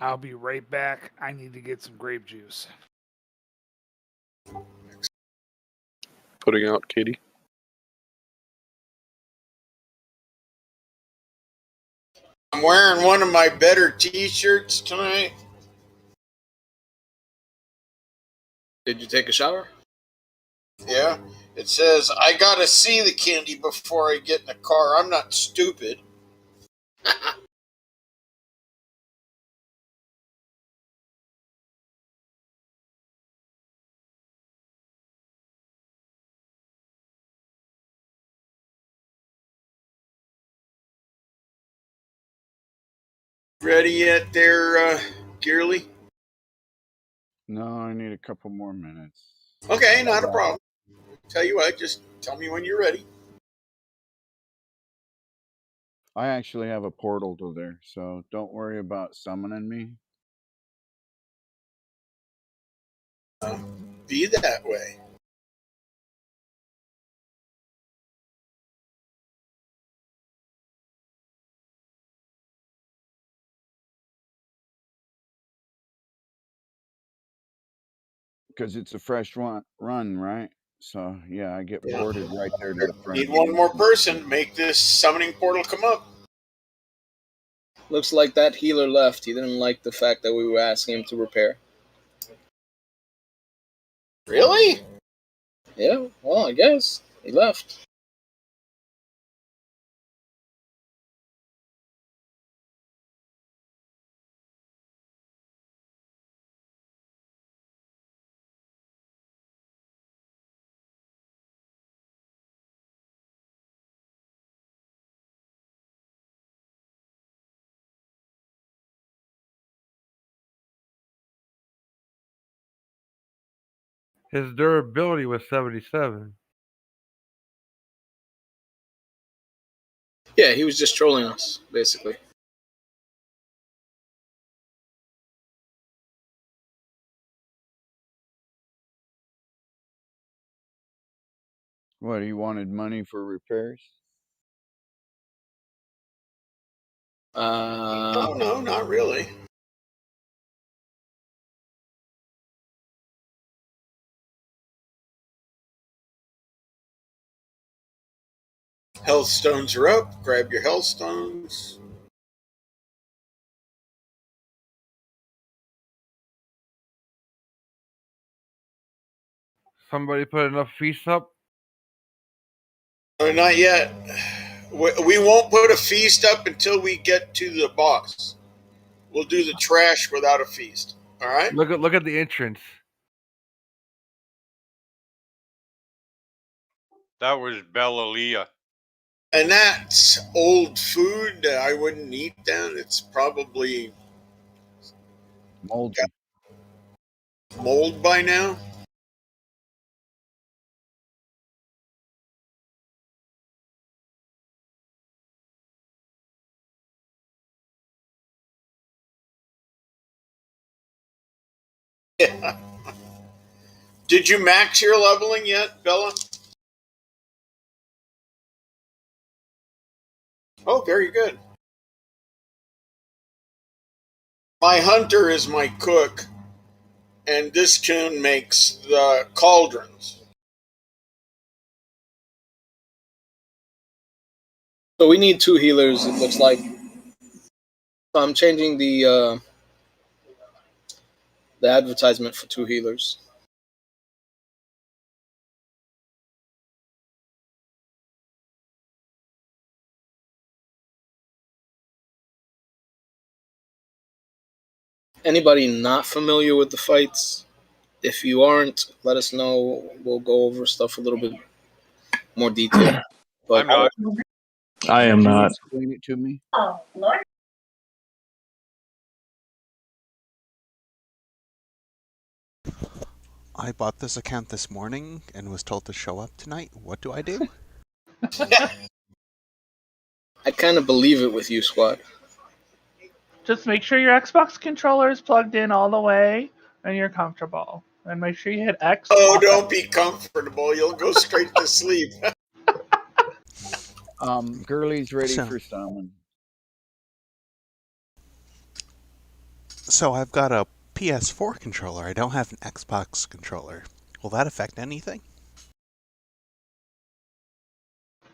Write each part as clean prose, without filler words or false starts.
I'll be right back. I need to get some grape juice. Putting out Katie. I'm wearing one of my better t-shirts tonight. Did you take a shower? Yeah. It says, I gotta see the candy before I get in the car. I'm not stupid. Ready yet there, Gearly? No, I need a couple more minutes. Okay, not a problem. Tell you what, just tell me when you're ready. I actually have a portal to there, so don't worry about summoning me. Be that way. Because it's a fresh run, right? So, yeah, I get ported right there to the front. Need one more person to make this summoning portal come up. Looks like that healer left. He didn't like the fact that we were asking him to repair. Really? Yeah, well, I guess. He left. His durability was 77. Yeah, he was just trolling us, basically. What, he wanted money for repairs? No, not really. Health stones are up. Grab your health stones. Somebody put enough feasts up? Not yet. We won't put a feast up until we get to the boss. We'll do the trash without a feast. All right? Look at the entrance. That was Bellalia. And that's old food. I wouldn't eat that. It's probably Moldy. mold by now. Yeah. Did you max your leveling yet, Bella? Oh, very good. My hunter is my cook, and this tune makes the cauldrons. So we need 2 healers, it looks like. So I'm changing the advertisement for 2 healers. Anybody not familiar with the fights? If you aren't, let us know. We'll go over stuff a little bit more detailed. But I'm not. I am not. Explain it to me. Oh, Lord. I bought this account this morning and was told to show up tonight. What do I do? I kind of believe it with you, Squad. Just make sure your Xbox controller is plugged in all the way and you're comfortable. And make sure you hit X. Oh, don't be comfortable. You'll go straight to sleep. Gurley's ready for summon. So I've got a PS4 controller. I don't have an Xbox controller. Will that affect anything?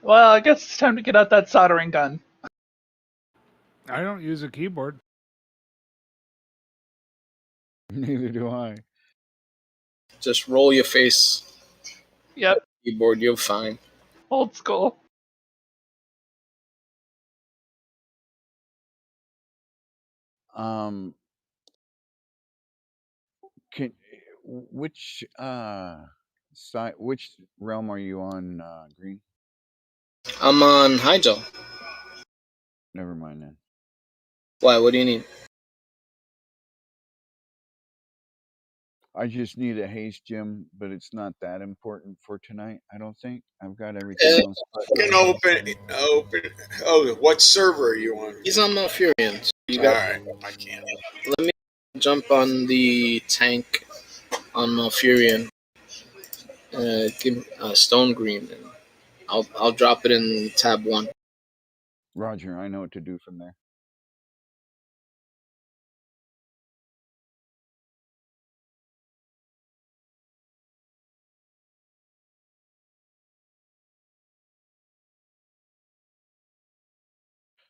Well, I guess it's time to get out that soldering gun. I don't use a keyboard. Neither do I. Just roll your face. Yep, Keyboard, you're fine. old school. Can which side? Which realm are you on, Green? I'm on Hyjal. Never mind then. Why? What do you need? I just need a haste gem, but it's not that important for tonight. I don't think I've got everything else. You can open. Oh, what server are you on? He's on Malfurion. So you All got. right, I can't. Let me jump on the tank on Malfurion. Give Stone Green, and I'll drop it in tab 1. Roger, I know what to do from there.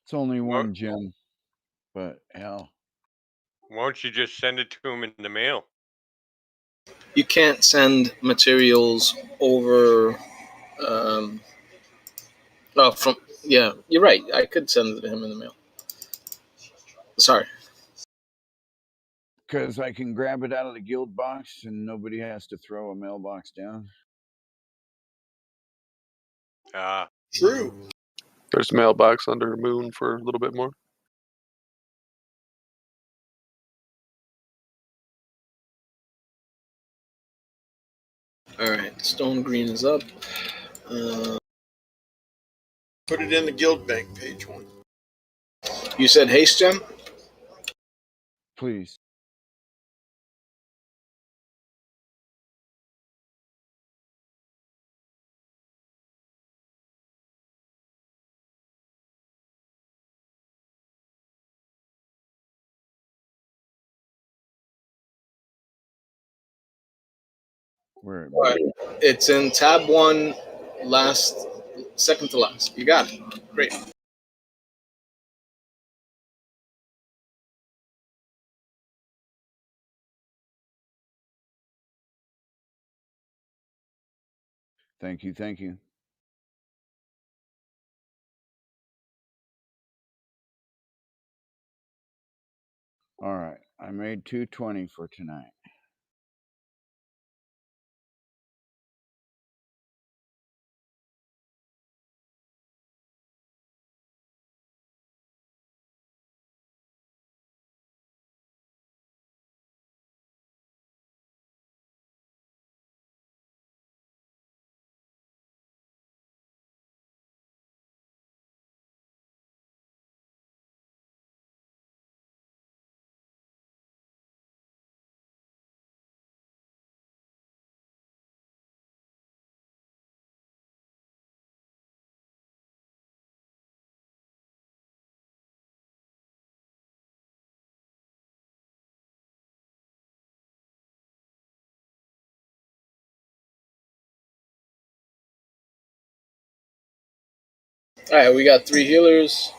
It's only one gem, but hell. Why don't you just send it to him in the mail? You can't send materials over. Yeah, you're right. I could send it to him in the mail. Sorry. Because I can grab it out of the guild box and nobody has to throw a mailbox down. True. There's mailbox under Moon for a little bit more. All right, Stone Green is up. Put it in the guild bank, page 1. You said haste gem? Please. Where? All right. It's in tab 1, second to last. You got it. Great. Thank you, thank you. All right, I made 220 for tonight. All right, we got 3 healers.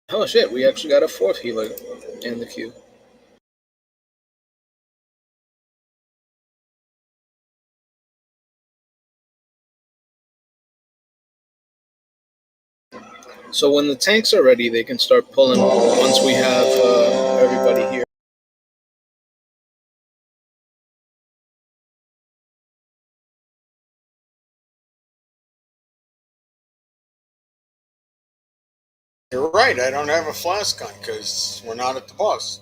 Oh shit, we actually got a 4th healer in the queue. So when the tanks are ready, they can start pulling once we have everybody here. You're right. I don't have a flask gun because we're not at the boss.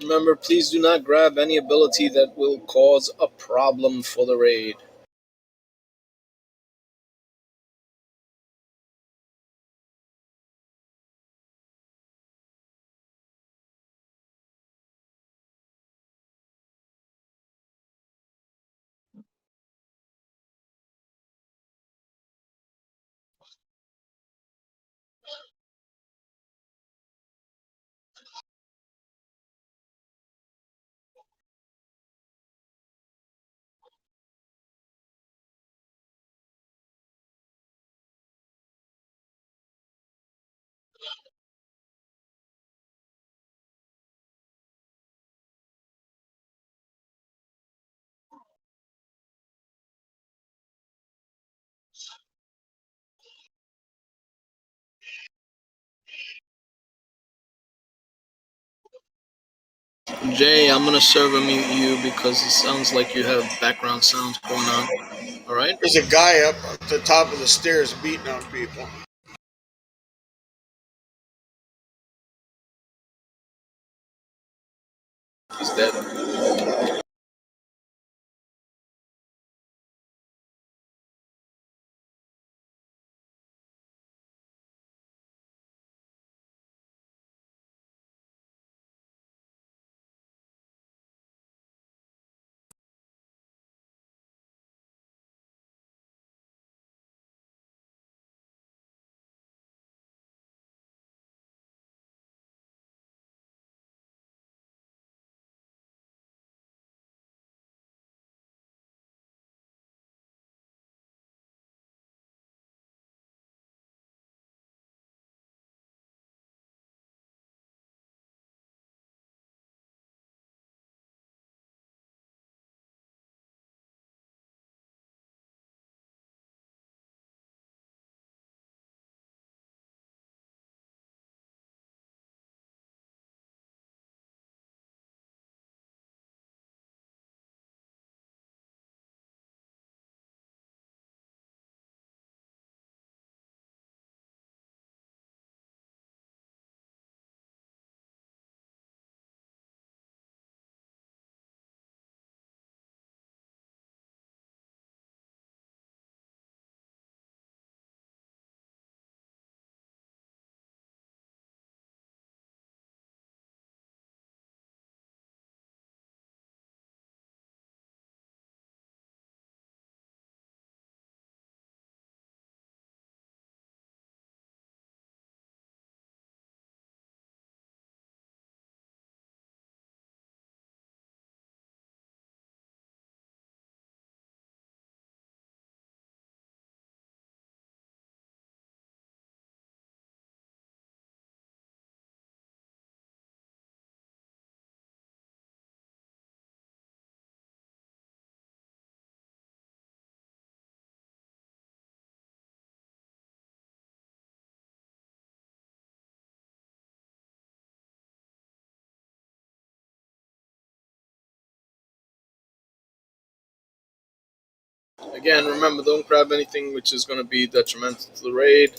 Remember, please do not grab any ability that will cause a problem for the raid. Jay, I'm gonna server mute you because it sounds like you have background sounds going on. All right? There's a guy up at the top of the stairs beating on people. He's dead. Again, remember, don't grab anything which is going to be detrimental to the raid.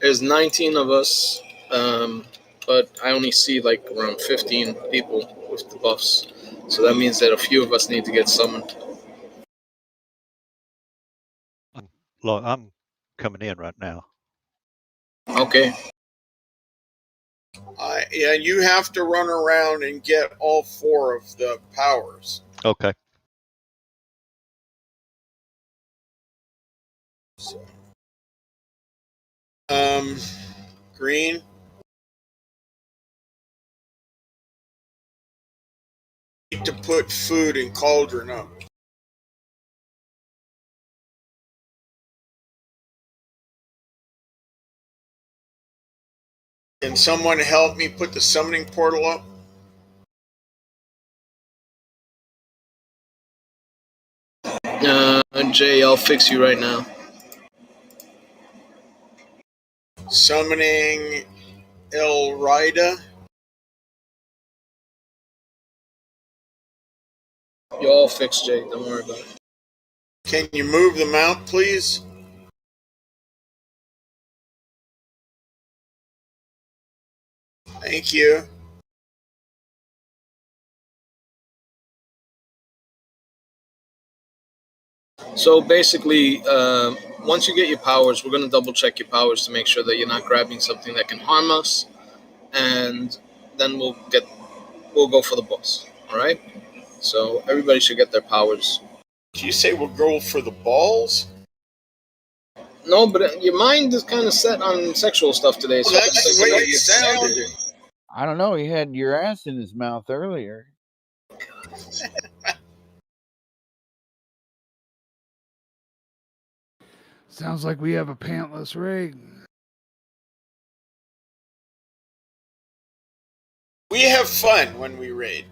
There's 19 of us, but I only see like around 15 people with the buffs. So that means that a few of us need to get summoned. I'm coming in right now. Okay. Yeah, you have to run around and get all 4 of the powers. Okay. So, green. Need to put food in cauldron up. Can someone help me put the summoning portal up? Jay, I'll fix you right now. Summoning El Rida. You're all fixed, Jay. Don't worry about it. Can you move the mount, please? Thank you. So basically, once you get your powers, we're going to double check your powers to make sure that you're not grabbing something that can harm us, and then we'll go for the boss. All right. So everybody should get their powers. Did you say we'll go for the balls? No, but your mind is kind of set on sexual stuff today. So That's the way it sounded. I don't know. He had your ass in his mouth earlier. Sounds like we have a pantless rig. We have fun when we raid.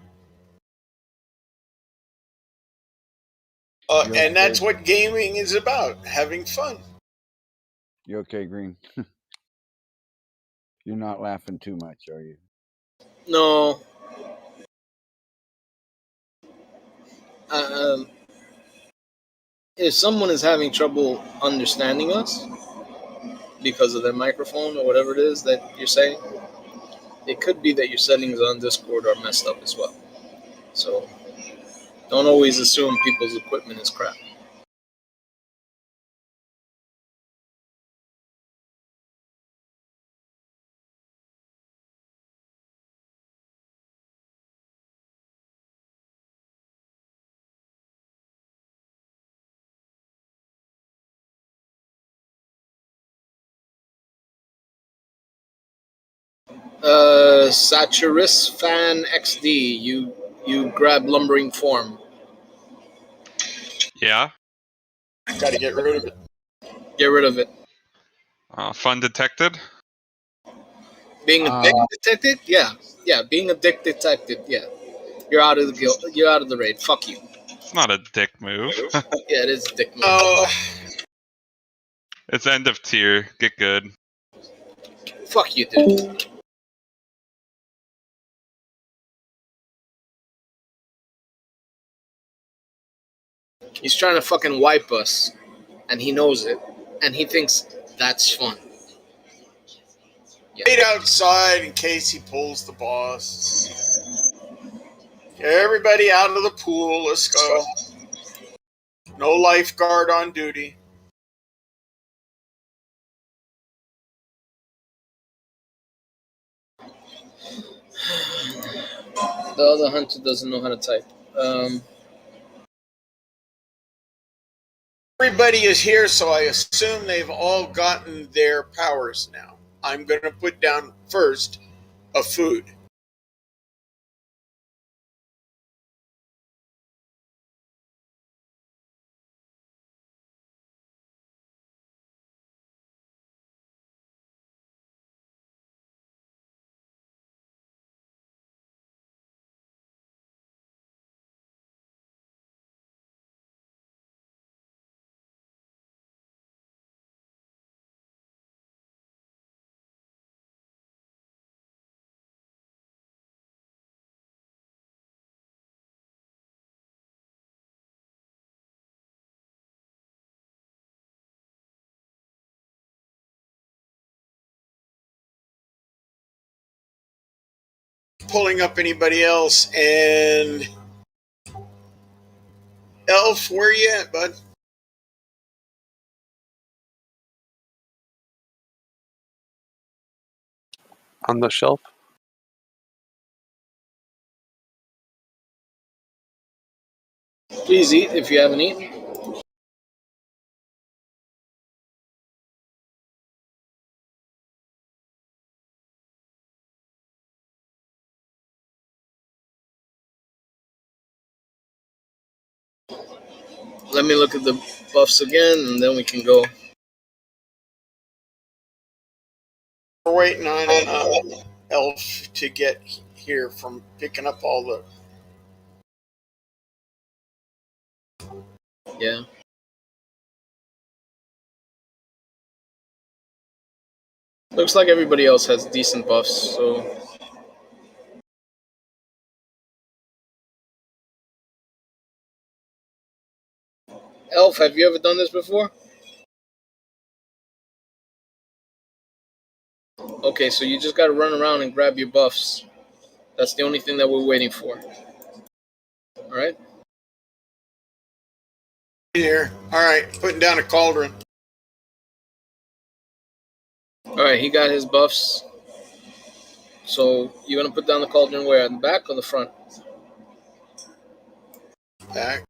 And that's what gaming is about, having fun. You okay, Green? You're not laughing too much, are you? No. If someone is having trouble understanding us because of their microphone or whatever it is that you're saying, it could be that your settings on Discord are messed up as well. So don't always assume people's equipment is crap. Saturis Fan XD, you grab lumbering form. Yeah. Gotta get rid of it. Get rid of it. Fun detected. Being a dick detected? Yeah. Yeah, being a dick detected, yeah. You're out of the guild. You're out of the raid. Fuck you. It's not a dick move. Yeah, it is a dick move. It's end of tier. Get good. Fuck you, dude. He's trying to fucking wipe us, and he knows it, and he thinks that's fun. Yeah. Wait outside in case he pulls the boss. Everybody out of the pool. Let's go. No lifeguard on duty. The other hunter doesn't know how to type. Everybody is here, so I assume they've all gotten their powers now. I'm going to put down first a food. pulling up anybody else. And Elf, where you at, bud? On the shelf. Please eat if you haven't eaten. Let me look at the buffs again, and then we can go. We're waiting on Elf to get here from picking up all the... Yeah. Looks like everybody else has decent buffs, so... Elf, have you ever done this before? Okay, so you just gotta run around and grab your buffs. That's the only thing that we're waiting for. Alright? Here. Alright, putting down a cauldron. Alright, he got his buffs. So, you're gonna put down the cauldron where? In the back or the front? Back.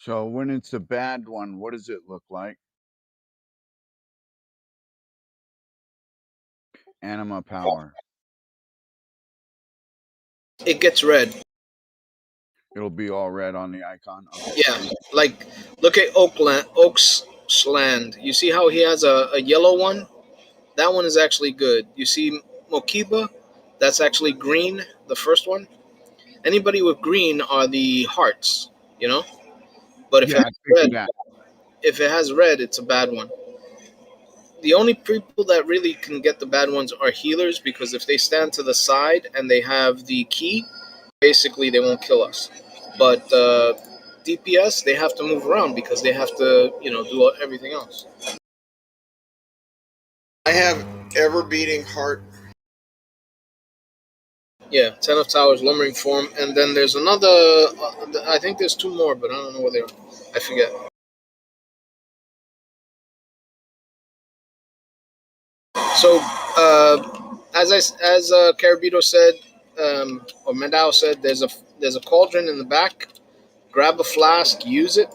So when it's a bad one, what does it look like? Anima power. It gets red. It'll be all red on the icon. Okay. Yeah, like, look at Oak's Land. You see how he has a yellow one? That one is actually good. You see Mokiba? That's actually green, the first one. Anybody with green are the hearts, you know? But if if it has red, it's a bad one. The only people that really can get the bad ones are healers, because if they stand to the side and they have the key, basically they won't kill us. But DPS, they have to move around because they have to, do everything else. I have ever-beating heart. Yeah, 10 of Towers, Lumbering Form, and then there's another, I think there's two more, but I don't know where they are. I forget. So, as Carabito said, or Medao said, there's a cauldron in the back. Grab a flask, use it.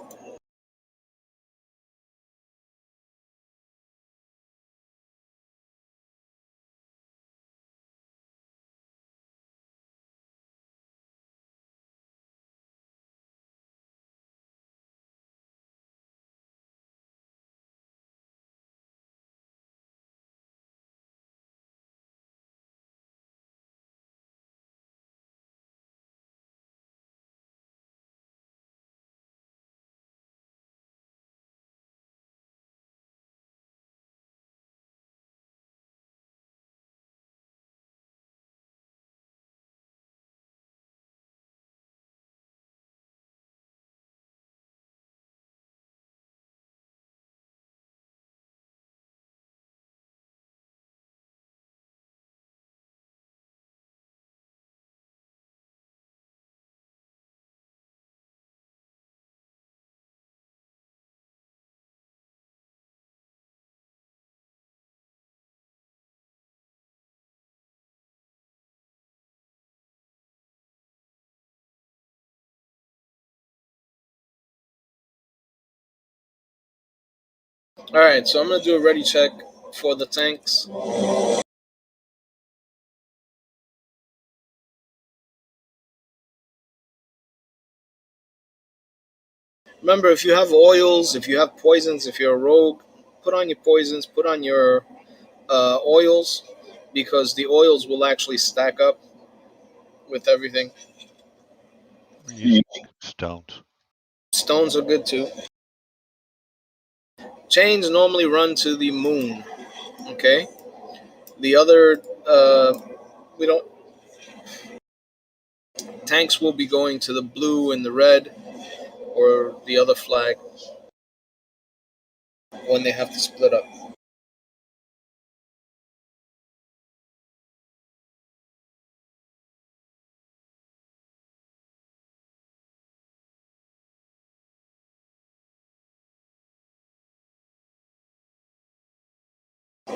All right, so I'm going to do a ready check for the tanks. Remember, if you have oils, if you have poisons, if you're a rogue, put on your poisons, put on your oils, because the oils will actually stack up with everything. Use stones. Stones are good too. Chains normally run to the moon, okay? The other, we don't... Tanks will be going to the blue and the red, or the other flag when they have to split up.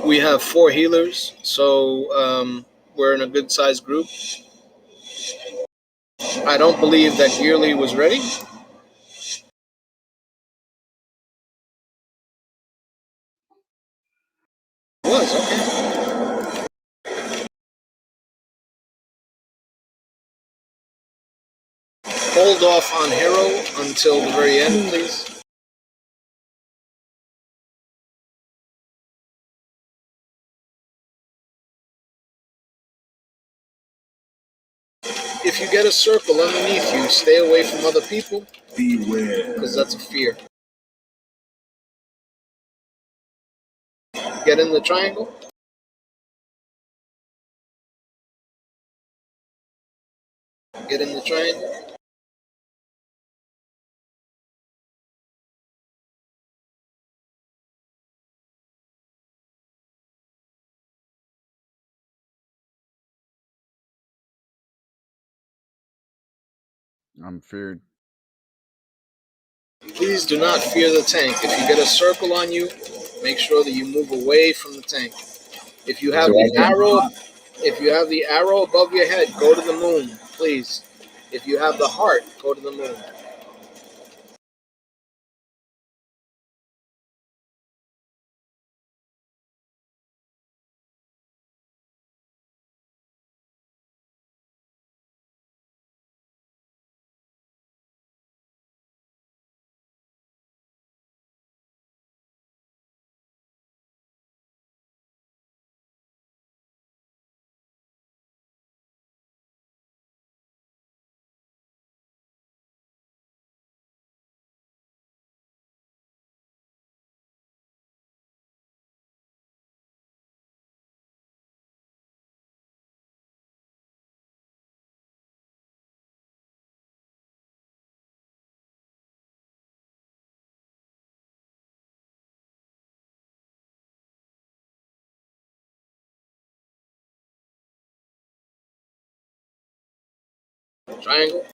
We have 4 healers, so we're in a good sized group. I don't believe that Gearly was ready. Was, okay. Hold off on Hero until the very end, please. If you get a circle underneath you, stay away from other people. Beware. Because that's a fear. Get in the triangle. Get in the triangle. I'm feared. Please do not fear the tank. If you get a circle on you, make sure that you move away from the tank. If you have the arrow above your head, go to the moon, please. If you have the heart, go to the moon. Triangle.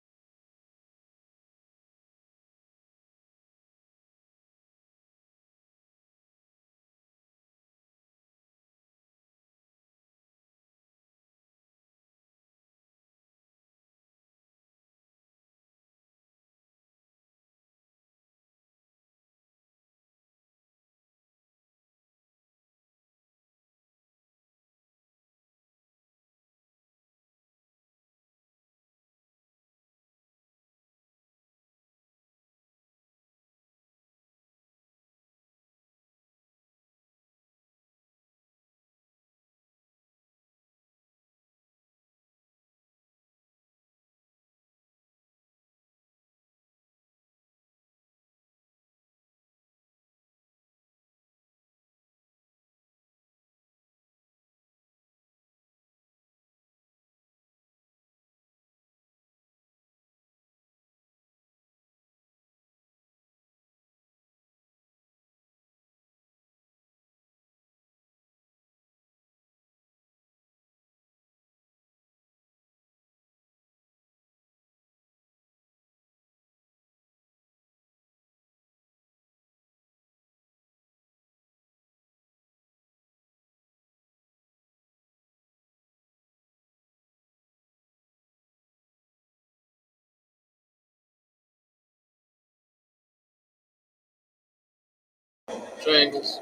Triangles.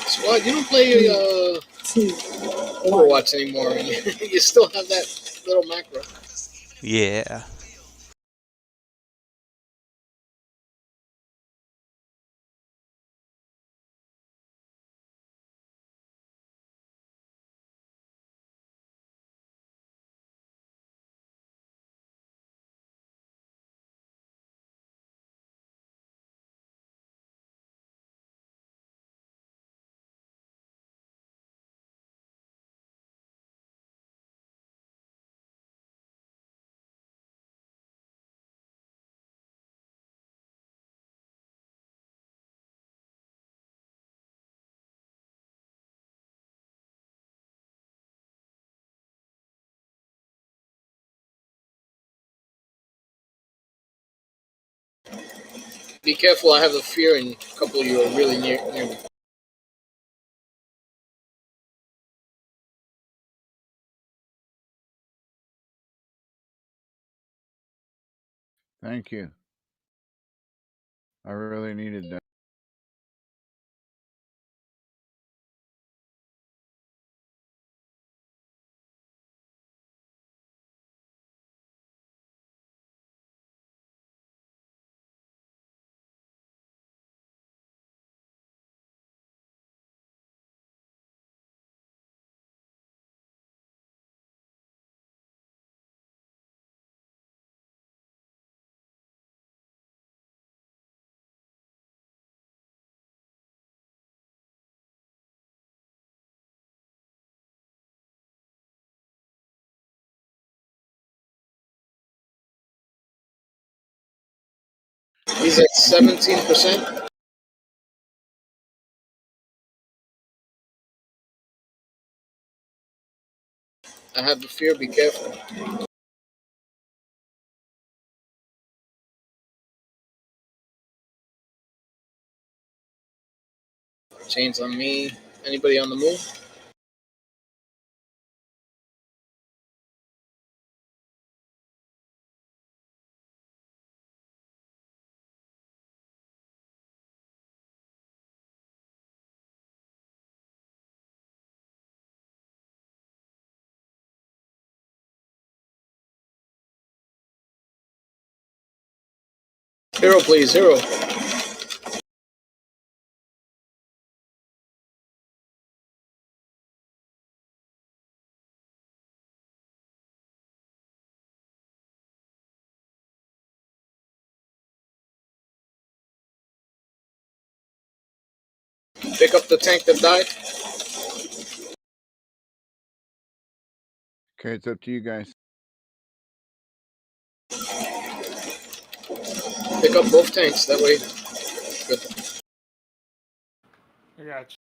Squad, you don't play Overwatch anymore. You still have that little macro. Yeah. Be careful, I have a fear and a couple of you are really near me. Thank you. I really needed that. He's at 17%. I have the fear, be careful. Chains on me. Anybody on the move? Hero, please, hero. Pick up the tank that died. Okay, it's up to you guys. Pick up both tanks, that way. Good. I got you.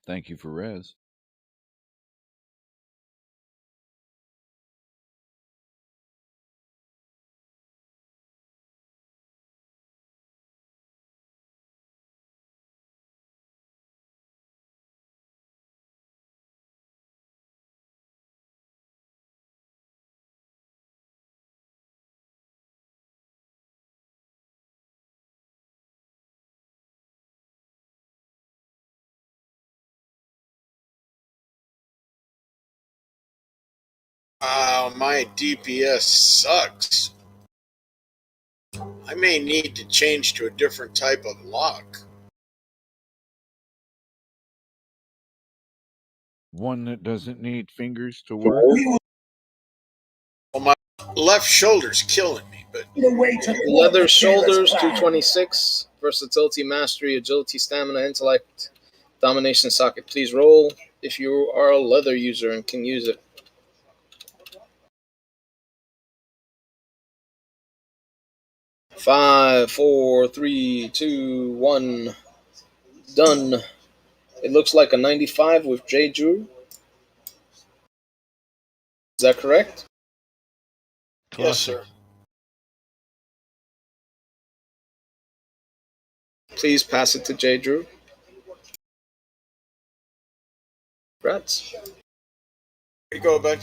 Thank you for res. Wow, my DPS sucks. I may need to change to a different type of lock. One that doesn't need fingers to work. Well, my left shoulder's killing me, but Leather shoulders, 226. Versatility, mastery, agility, stamina, intellect, domination socket. Please roll if you are a leather user and can use it. 5, 4, 3, 2, 1. Done. It looks like a 95 with J. Drew. Is that correct? yes, sir. Please pass it to J. Drew. Congrats. Here you go, bud.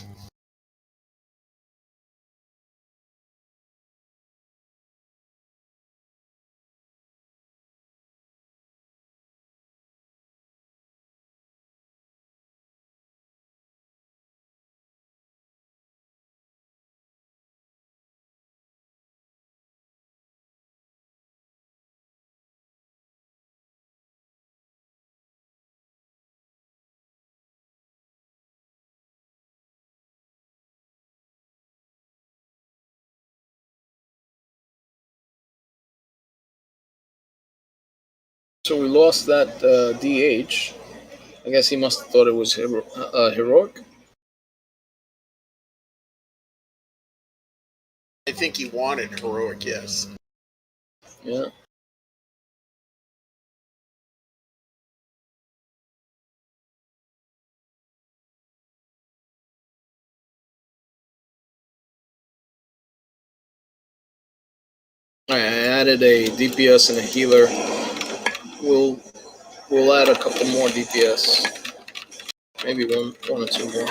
So we lost that DH. I guess he must have thought it was heroic. I think he wanted heroic, yes. Yeah. I added a DPS and a healer. We'll add a couple more DPS. Maybe one or two more.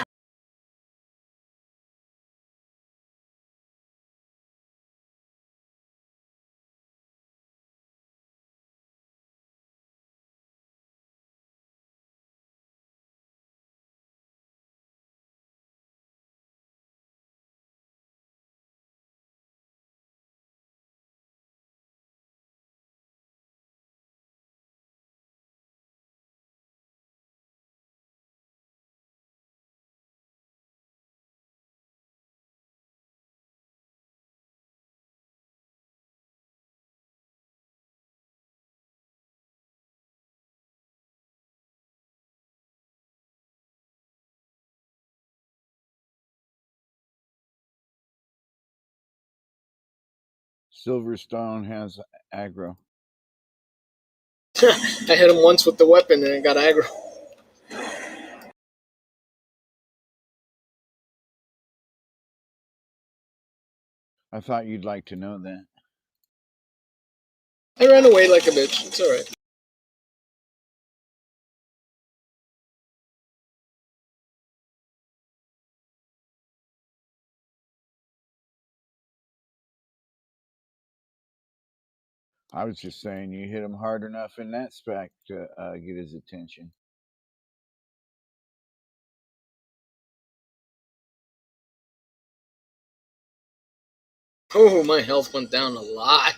Silverstone has aggro. I hit him once with the weapon and it got aggro. I thought you'd like to know that. I ran away like a bitch. It's alright. I was just saying you hit him hard enough in that spec to get his attention. Oh, my health went down a lot.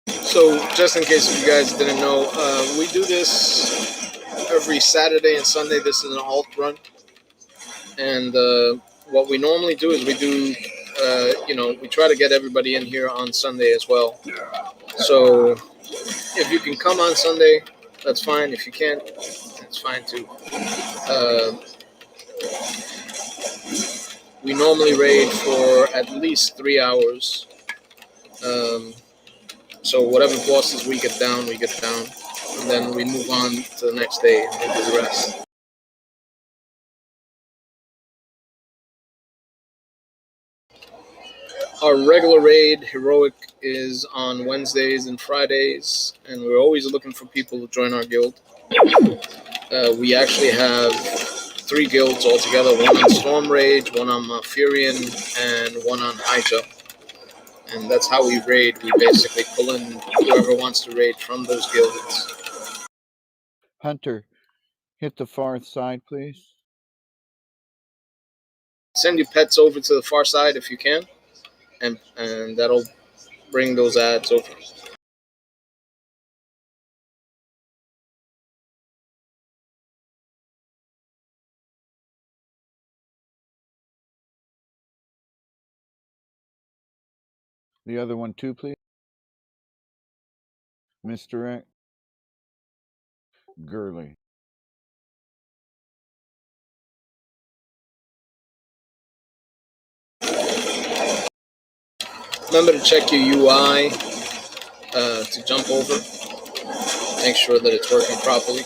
So, just in case you guys didn't know, we do this every Saturday and Sunday. This is an alt run. And what we normally do is we do, we try to get everybody in here on Sunday as well. So, if you can come on Sunday, that's fine. If you can't, that's fine too. We normally raid for at least 3 hours. So whatever bosses we get down, and then we move on to the next day and do the rest. Our regular raid, Heroic, is on Wednesdays and Fridays, and we're always looking for people to join our guild. We actually have 3 guilds altogether, one on Stormrage, one on Malfurion, and one on Hyjal. And that's how we raid. We basically pull in whoever wants to raid from those guilds. Hunter, hit the far side, please. Send your pets over to the far side if you can, and that'll bring those ads over. The other one too, please. Misdirect. Gurley. Remember to check your UI to jump over. Make sure that it's working properly.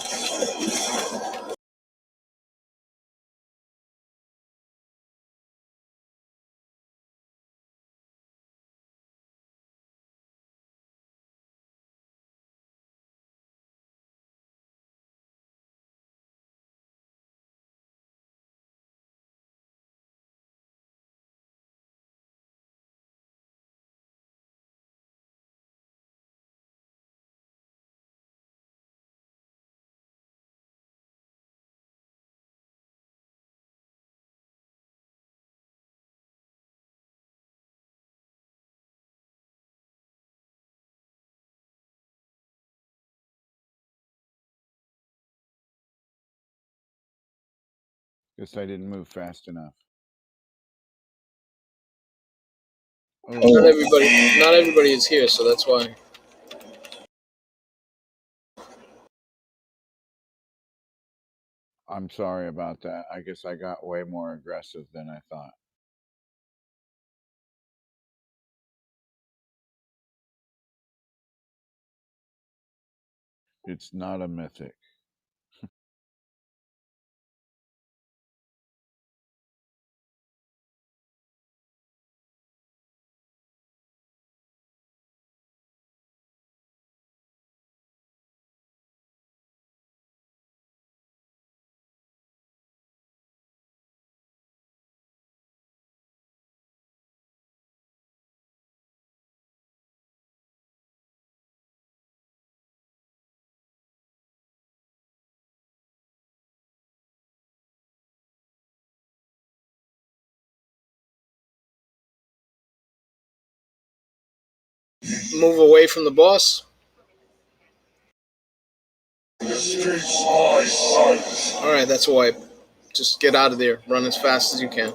Guess I didn't move fast enough. Oh. Not everybody is here, so that's why. I'm sorry about that. I guess I got way more aggressive than I thought. It's not a mythic. Move away from the boss. Alright, that's a wipe. Just get out of there. Run as fast as you can.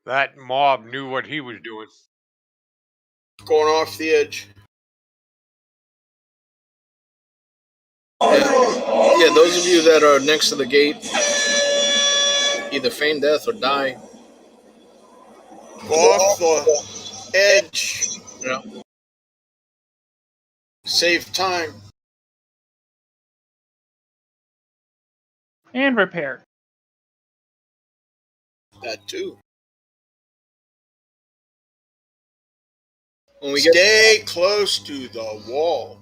That mob knew what he was doing. Going off the edge. Yeah, those of you that are next to the gate, either feign death or die. Go off the edge. Yeah. Save time. And repair. That too. When we Stay close to the wall.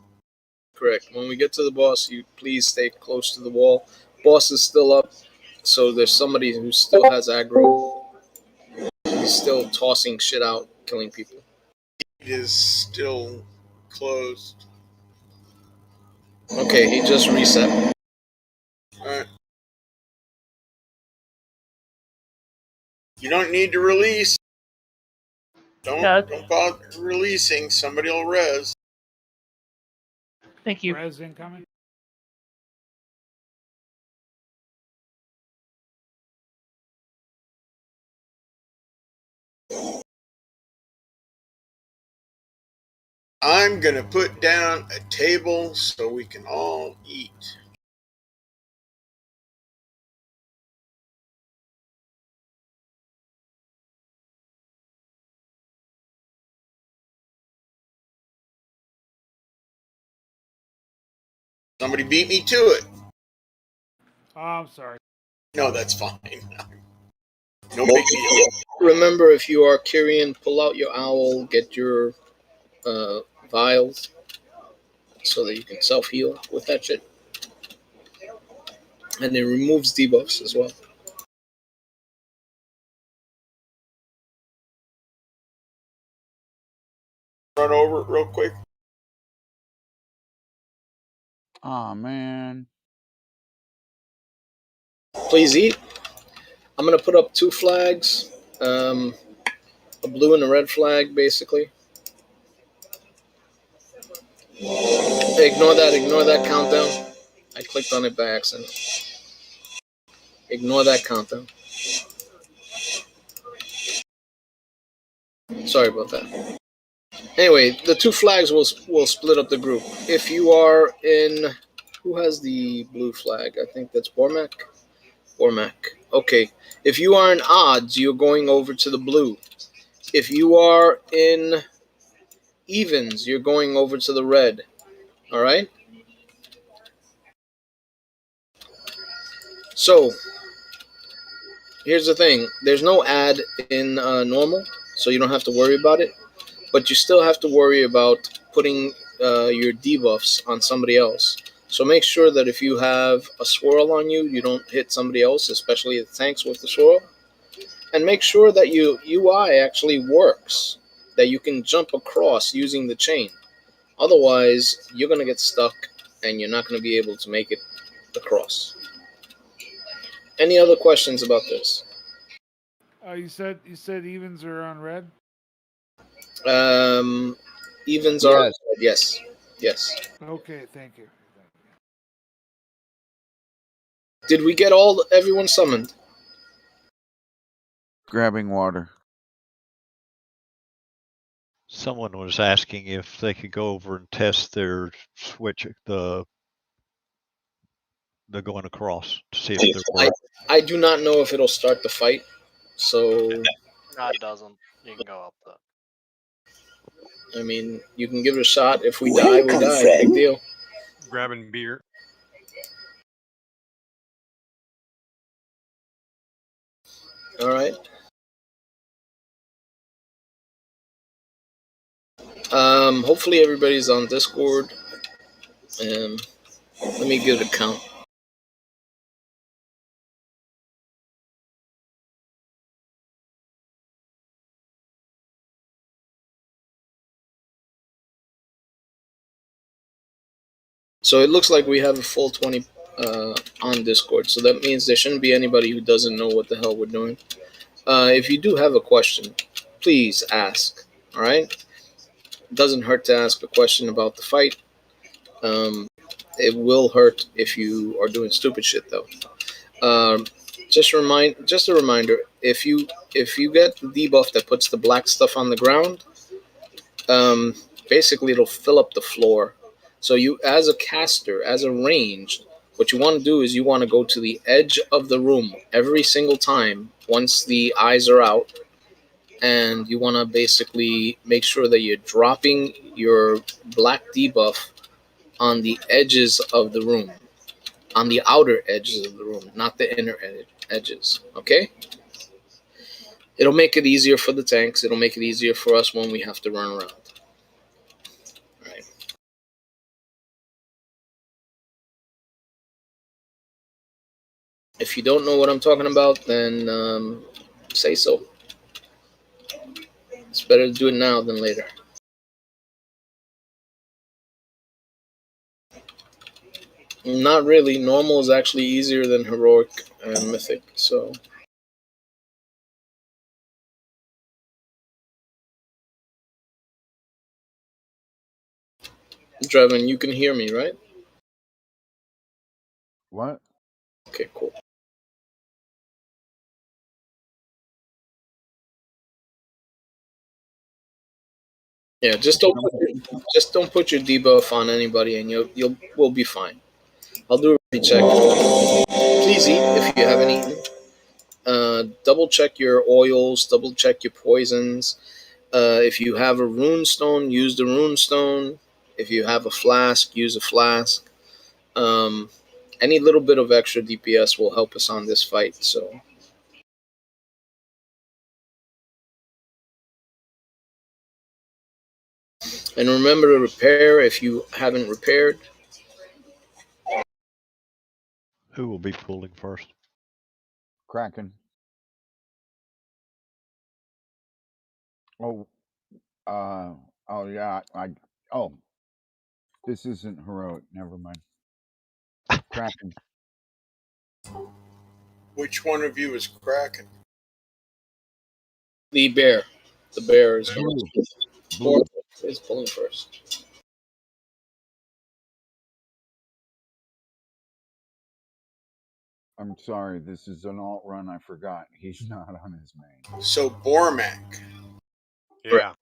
Correct. When we get to the boss, you please stay close to the wall. Boss is still up, so there's somebody who still has aggro. He's still tossing shit out, killing people. It is still closed. Okay, he just reset. Alright. You don't need to release. Don't bother releasing. Somebody will res. Thank you. Res incoming. I'm going to put down a table so we can all eat. Somebody beat me to it. Oh, I'm sorry. No, that's fine. No big deal. Remember, if you are Kyrian, pull out your owl, get your vials so that you can self-heal with that shit. And it removes debuffs as well. Run over it real quick. Aw, man. Please eat. I'm going to put up 2 flags. A blue and a red flag, basically. Ignore that countdown. I clicked on it by accident. Ignore that countdown. Sorry about that. Anyway, the 2 flags will split up the group. If you are in... Who has the blue flag? I think that's Bormak. Okay. If you are in odds, you're going over to the blue. If you are in evens, you're going over to the red. All right? So, here's the thing. There's no add in normal, so you don't have to worry about it. But you still have to worry about putting your debuffs on somebody else. So make sure that if you have a swirl on you, you don't hit somebody else, especially the tanks with the swirl. And make sure that your UI actually works, that you can jump across using the chain. Otherwise, you're going to get stuck and you're not going to be able to make it across. Any other questions about this? You said evens are on red? Evens are... Yes. Okay, thank you. Did we get everyone summoned? Grabbing water. Someone was asking if they could go over and test their switch, the going across to see if they're working. I do not know if it'll start the fight, so... No, it doesn't. You can go up though. I mean, you can give it a shot. If we die, we die. Big deal. Grabbing beer. All right. Hopefully everybody's on Discord. Let me give it a count. So it looks like we have a full 20 on Discord. So that means there shouldn't be anybody who doesn't know what the hell we're doing. If you do have a question, please ask. All right? It doesn't hurt to ask a question about the fight. It will hurt if you are doing stupid shit, though. Just a reminder: if you get the debuff that puts the black stuff on the ground, basically it'll fill up the floor. So you, as a caster, as a range, what you want to do is you want to go to the edge of the room every single time once the eyes are out, and you want to basically make sure that you're dropping your black debuff on the edges of the room, on the outer edges of the room, not the inner edges, okay? It'll make it easier for the tanks. It'll make it easier for us when we have to run around. All right. If you don't know what I'm talking about, then say so. It's better to do it now than later. Not really. Normal is actually easier than heroic and mythic, so... Drevin, you can hear me, right? What? Okay, cool. Yeah, just don't put your debuff on anybody, and we'll be fine. I'll do a recheck. Please eat if you haven't eaten. Double check your oils. Double check your poisons. If you have a rune stone, use the rune stone. If you have a flask, use a flask. Any little bit of extra DPS will help us on this fight. So. And remember to repair if you haven't repaired. Who will be pulling first? Kraken. Oh, oh yeah, oh, this isn't heroic. Never mind. Kraken. Which one of you is cracking? The bear. The bear is Blue. Is pulling first. I'm sorry, this is an alt run. I forgot. He's not on his main. So Bormac. Yeah.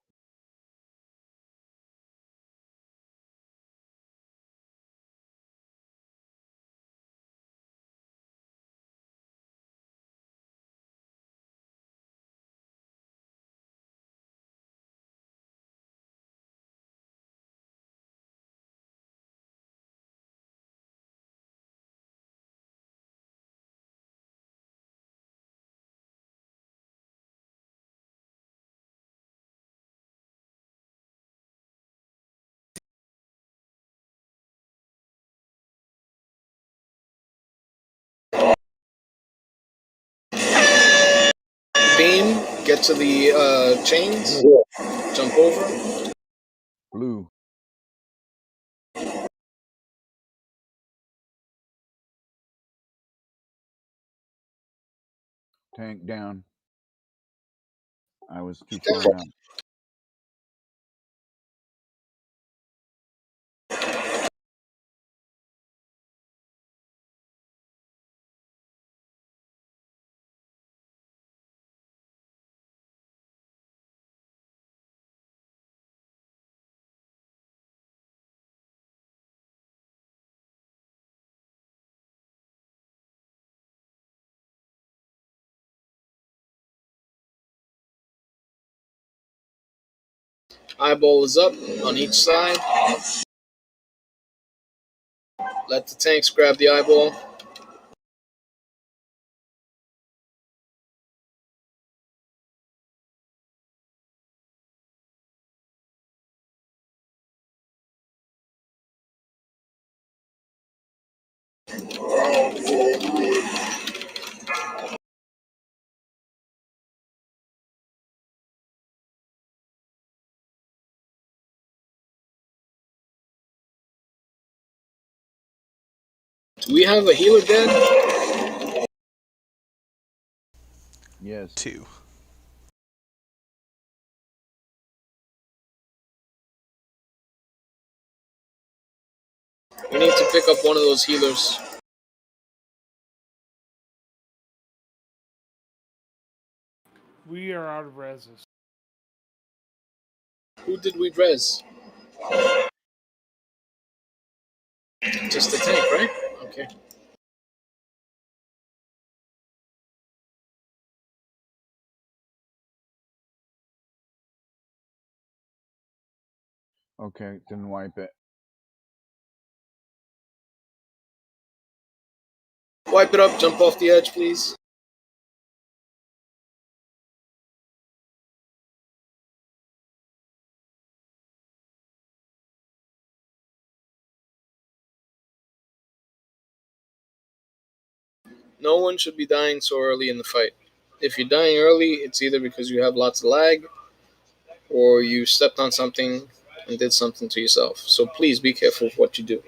Beam, get to the chains, jump over. Blue. Tank down. I was too far down. Eyeball is up on each side. Let the tanks grab the eyeball. Do we have a healer dead? Yes. 2. We need to pick up one of those healers. We are out of reses. Who did we res? Just the tank, right? Okay. Okay, then wipe it. Wipe it up, jump off the edge, please. No one should be dying so early in the fight. If you're dying early, it's either because you have lots of lag or you stepped on something and did something to yourself. So please be careful of what you do.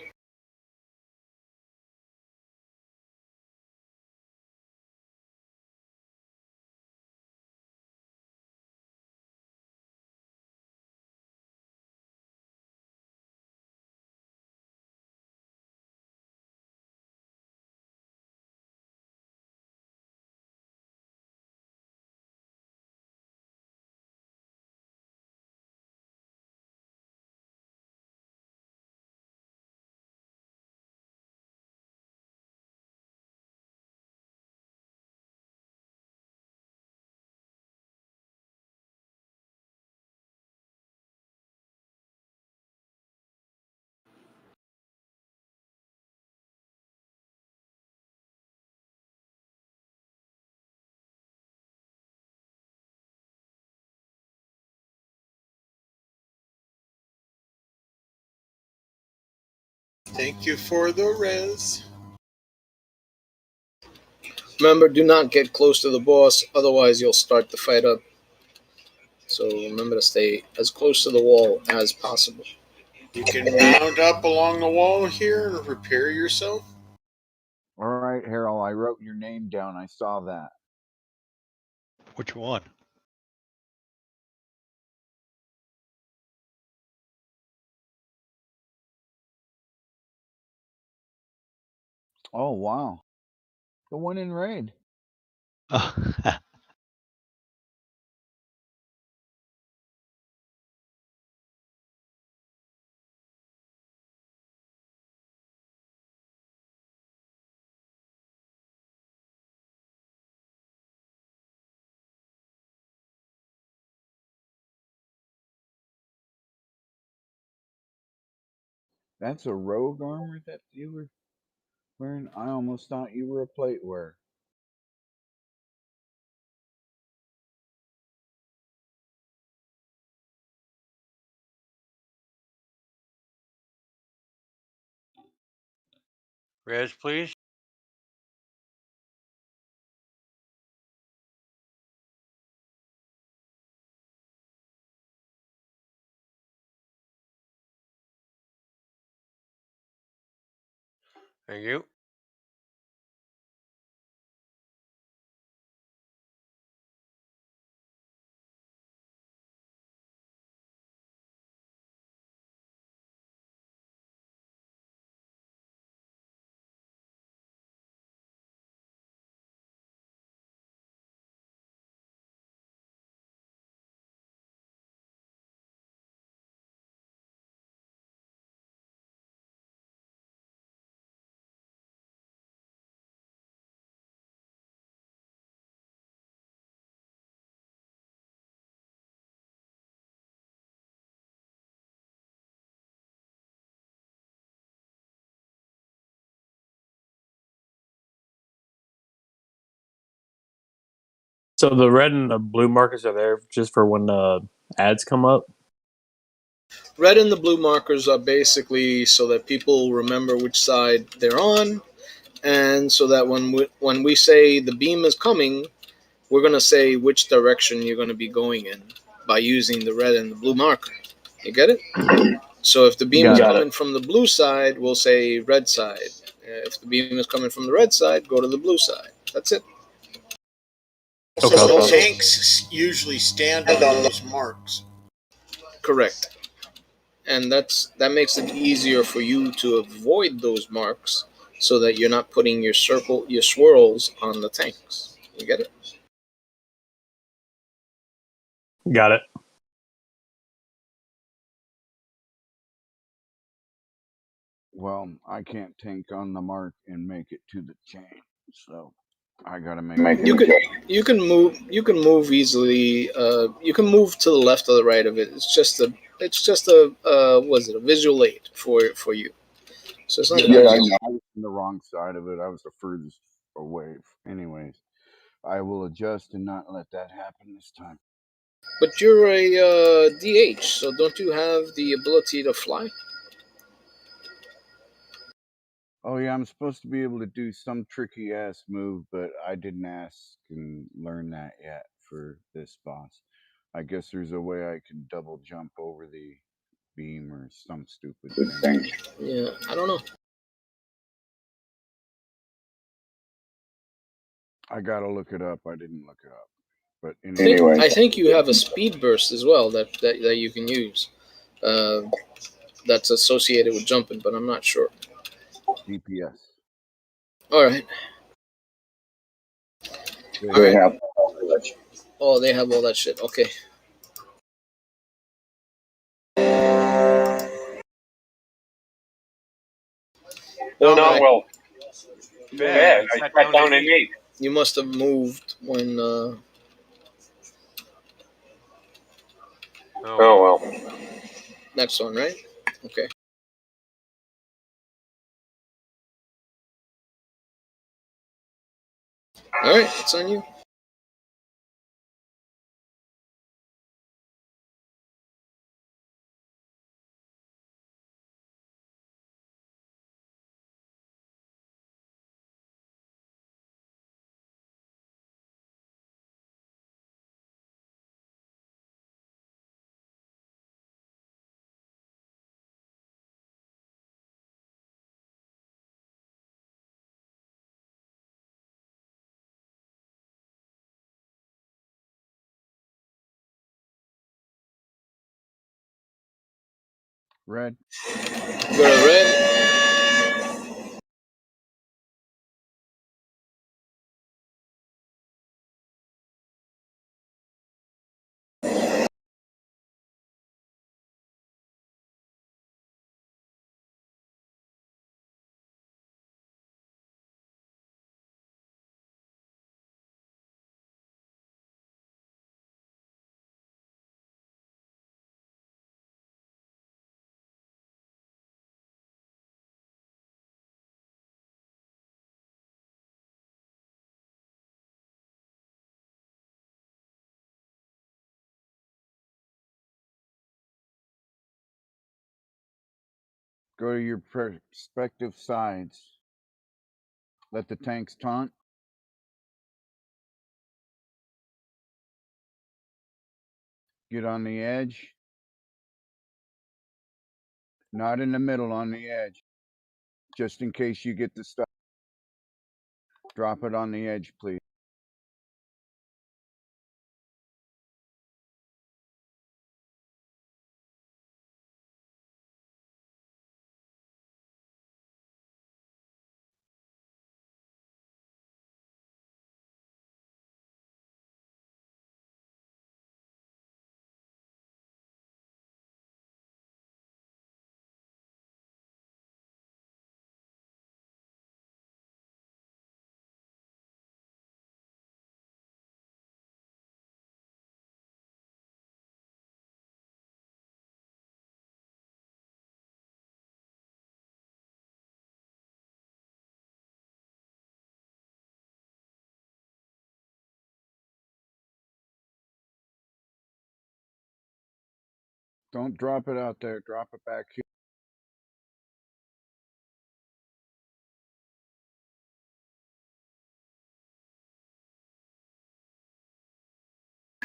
Thank you for the res. Remember, do not get close to the boss, otherwise you'll start the fight up. So remember to stay as close to the wall as possible. You can mount up along the wall here and repair yourself. All right, Harold, I wrote your name down. I saw that. Which one? Oh, wow. The one in raid. Oh, That's a rogue armor that you were wearing? I almost thought you were a plate wearer. Res, please. Thank you. So the red and the blue markers are there just for when ads come up. Red and the blue markers are basically so that people remember which side they're on, and so that when we say the beam is coming, we're going to say which direction you're going to be going in by using the red and the blue marker. You get it? So if the beam is coming from the blue side, we'll say red side. If the beam is coming from the red side, go to the blue side. That's it. So the tanks usually stand on those marks. Correct. And that makes it easier for you to avoid those marks so that you're not putting your swirls on the tanks. You get it? Got it. Well, I can't tank on the mark and make it to the chain, so I gotta make you can move easily. You can move to the left or the right of it. It's just a was it a visual aid for you? So it's not. I was on the wrong side of it. I was the furthest away. Anyways, I will adjust and not let that happen this time. But you're a DH, so don't you have the ability to fly? Oh yeah, I'm supposed to be able to do some tricky ass move, but I didn't ask and learn that yet for this boss. I guess there's a way I can double jump over the beam or some stupid thing. Yeah, I don't know. I gotta look it up. I didn't look it up. But anyway, I think you have a speed burst as well that you can use. That's associated with jumping, but I'm not sure. DPS. All right. They have all that shit. Oh, they have all that shit. Okay. Well. Bad. I sat down and ate. You must have moved when. Oh well. Next one, right? Okay. All right, it's on you. Red. Go to red. Go to your respective sides. Let the tanks taunt. Get on the edge. Not in the middle, on the edge. Just in case you get the stuff. Drop it on the edge, please. Don't drop it out there. Drop it back here.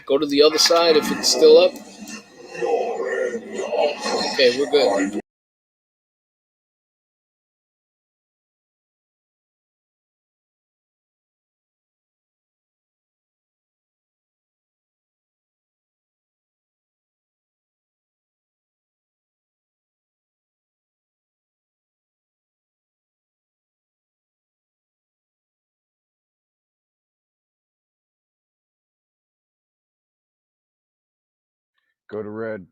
Go to the other side if it's still up. Okay, we're good. Go to red.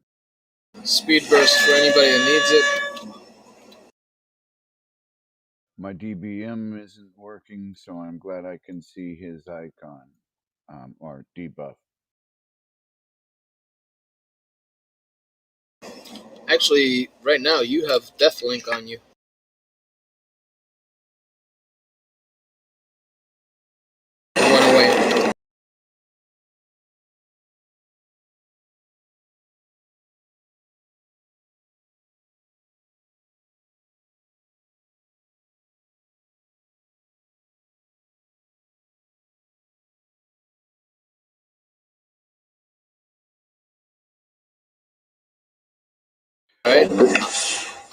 Speed burst for anybody that needs it. My DBM isn't working, so I'm glad I can see his icon, or debuff. Actually, right now you have Deathlink on you. It went away. Alright.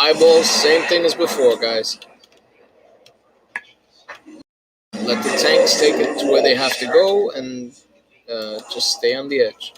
Eyeballs, same thing as before, guys. Let the tanks take it to where they have to go and just stay on the edge.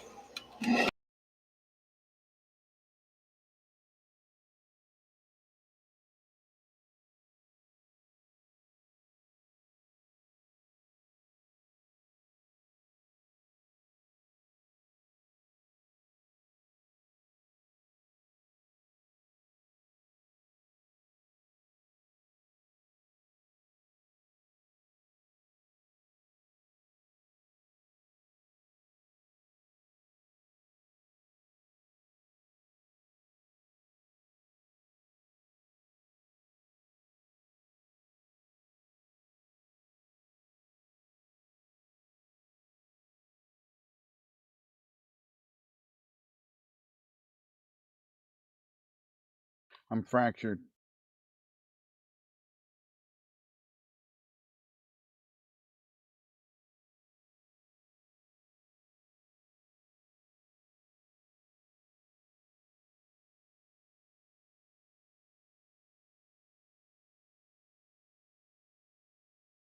I'm fractured.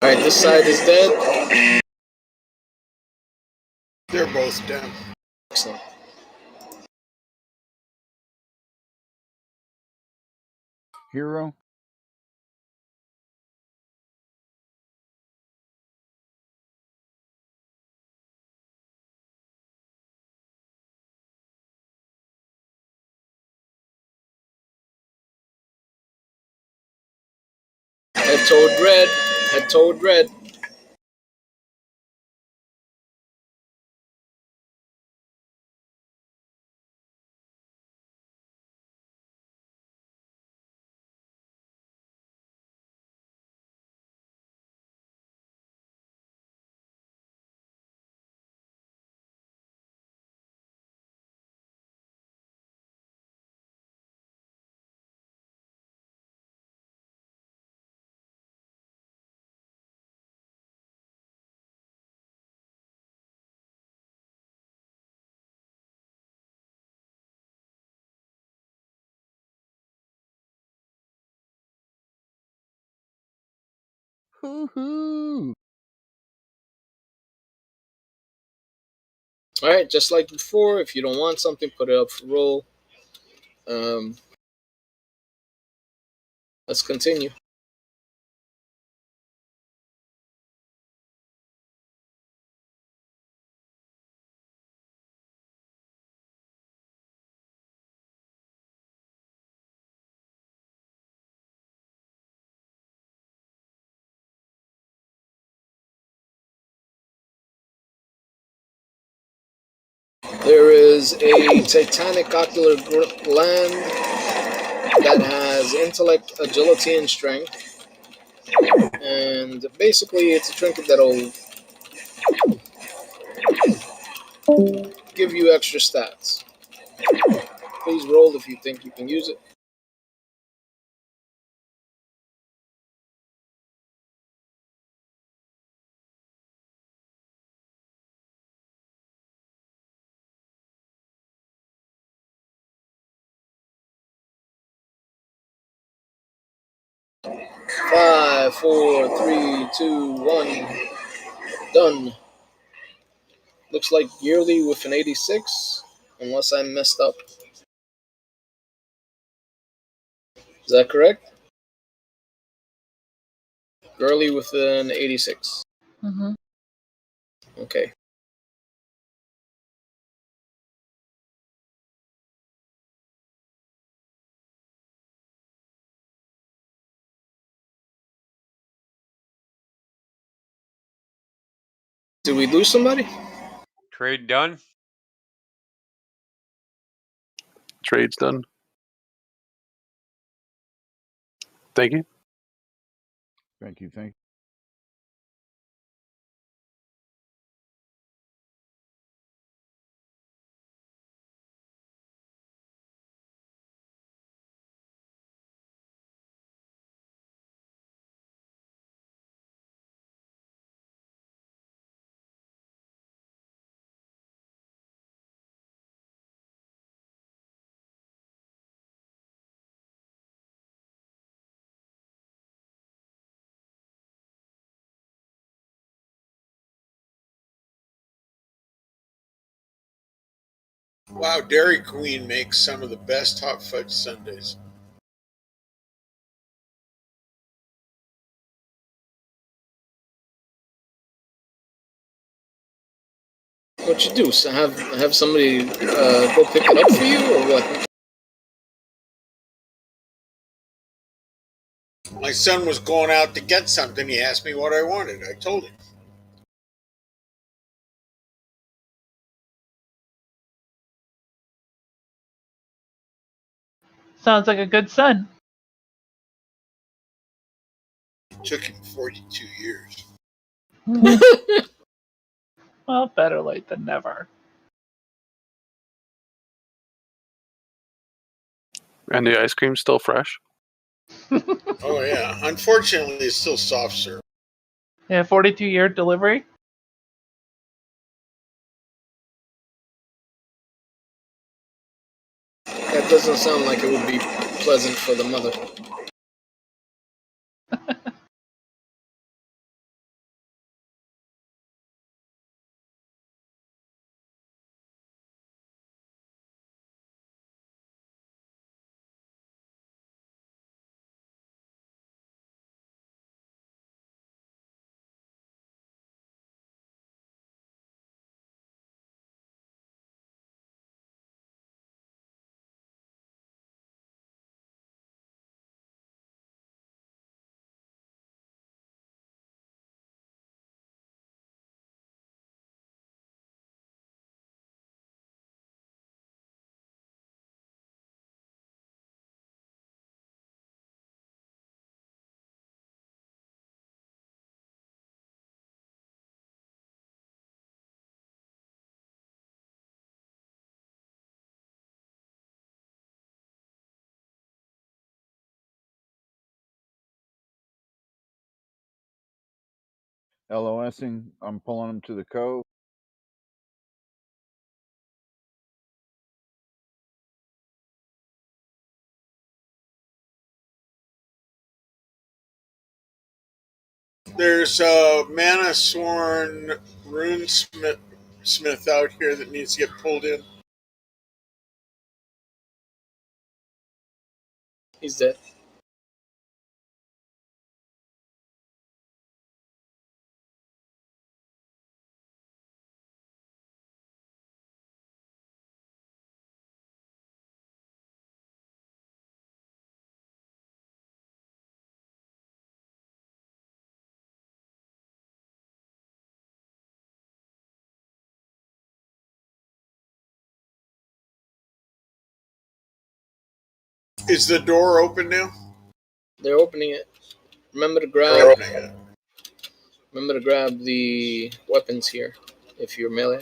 Alright, this side is dead. They're both down. Excellent. Hero? Head toward red. Head toward red. Hoo-hoo! Alright, just like before, if you don't want something, put it up for roll. Let's continue. There is a Titanic Ocular Gland that has intellect, agility, and strength. And basically, it's a trinket that'll give you extra stats. Please roll if you think you can use it. Five, four, three, two, one. Done. Looks like yearly with an 86, unless I messed up. Is that correct? Girly with an 86. Mm-hmm. Okay. Did we lose somebody? Trade done? Trade's done. Thank you. Thank you, thank you. Wow, Dairy Queen makes some of the best hot fudge sundaes. What you do? So have somebody go pick it up for you, or what? My son was going out to get something. He asked me what I wanted. I told him. Sounds like a good son. It took him 42 years. Well, better late than never. And the ice cream's still fresh. Oh yeah. Unfortunately, it's still soft serve. Yeah, 42-year delivery. That doesn't sound like it would be pleasant for the mother. LOSing. I'm pulling them to the cove. There's a Mana Sworn Runesmith out here that needs to get pulled in. He's dead. Is the door open now? They're opening it. Remember to They're grab. opening it. Remember to grab the weapons here if you're melee.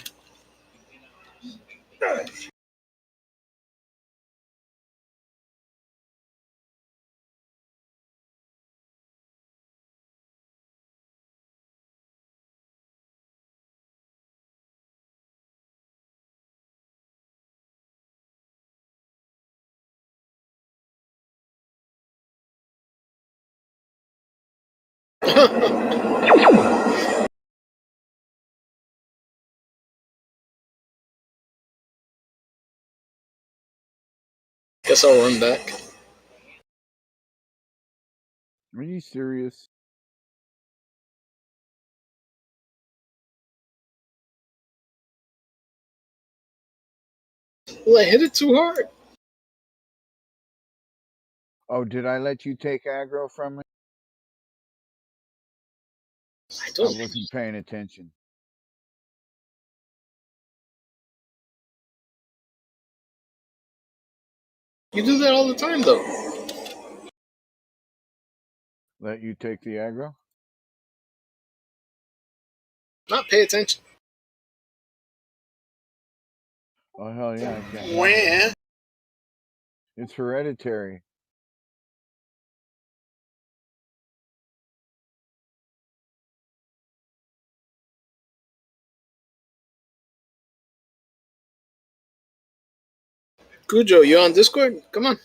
Guess I'll run back. Are you serious? Well, I hit it too hard. Oh, did I let you take aggro from me? I I wasn't paying attention. You do that all the time, though. Let you take the aggro? Not pay attention. Oh, hell yeah, I can. When? It's hereditary. Cujo, you on Discord? Come on.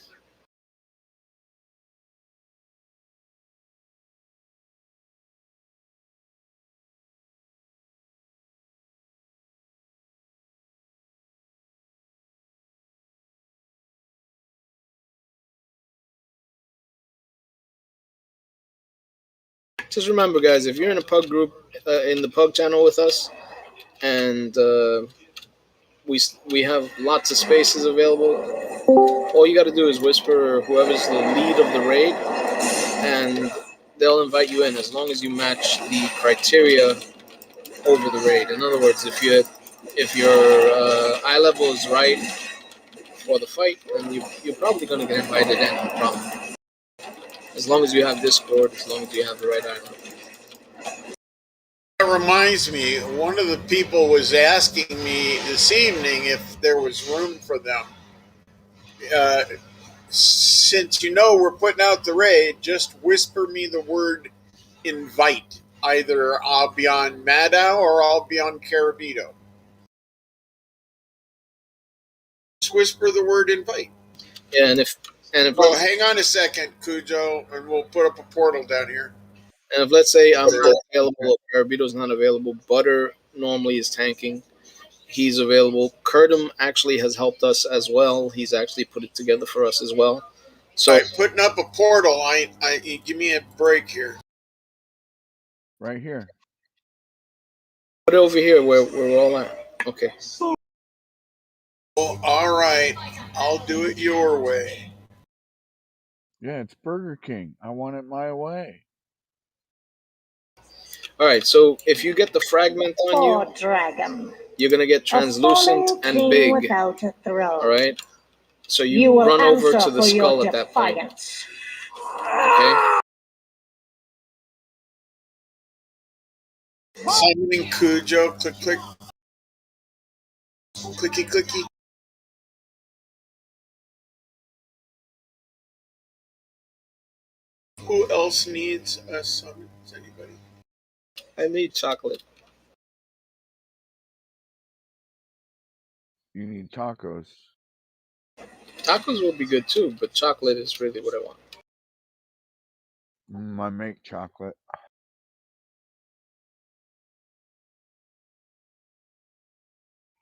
Just remember, guys, if you're in a pug group, in the pug channel with us, and we have lots of spaces available, all you got to do is whisper whoever's the lead of the raid, and they'll invite you in as long as you match the criteria over the raid. In other words, if your eye level is right for the fight, then you're probably going to get invited in. No problem. As long as you have Discord, as long as you have the right eye level. That reminds me, one of the people was asking me this evening if there was room for them. Since you know we're putting out the raid, just whisper me the word invite. Either I'll be on Maddow or I'll be on Carabito. Just whisper the word invite. Yeah, and if Well, hang on a second, Cujo, and we'll put up a portal down here. And if, let's say, I'm not available, or Carabito's not available, Butter normally is tanking. He's available. Curtum actually has helped us as well. He's actually put it together for us as well. So All right, putting up a portal. I give me a break here. Right here. put it over here where we're all at. Okay. Well, all right, I'll do it your way. Yeah, it's Burger King. I want it my way. All right, so if you get the fragment on you, dragon. you're going to get translucent and big. Without a throne. All right? So you run over to the skull at that point. Okay? Summoning Cujo. Click, click. Clicky, clicky. Who else needs a summon? Anybody? I need chocolate. You need tacos. Tacos will be good too, but chocolate is really what I want. I make chocolate.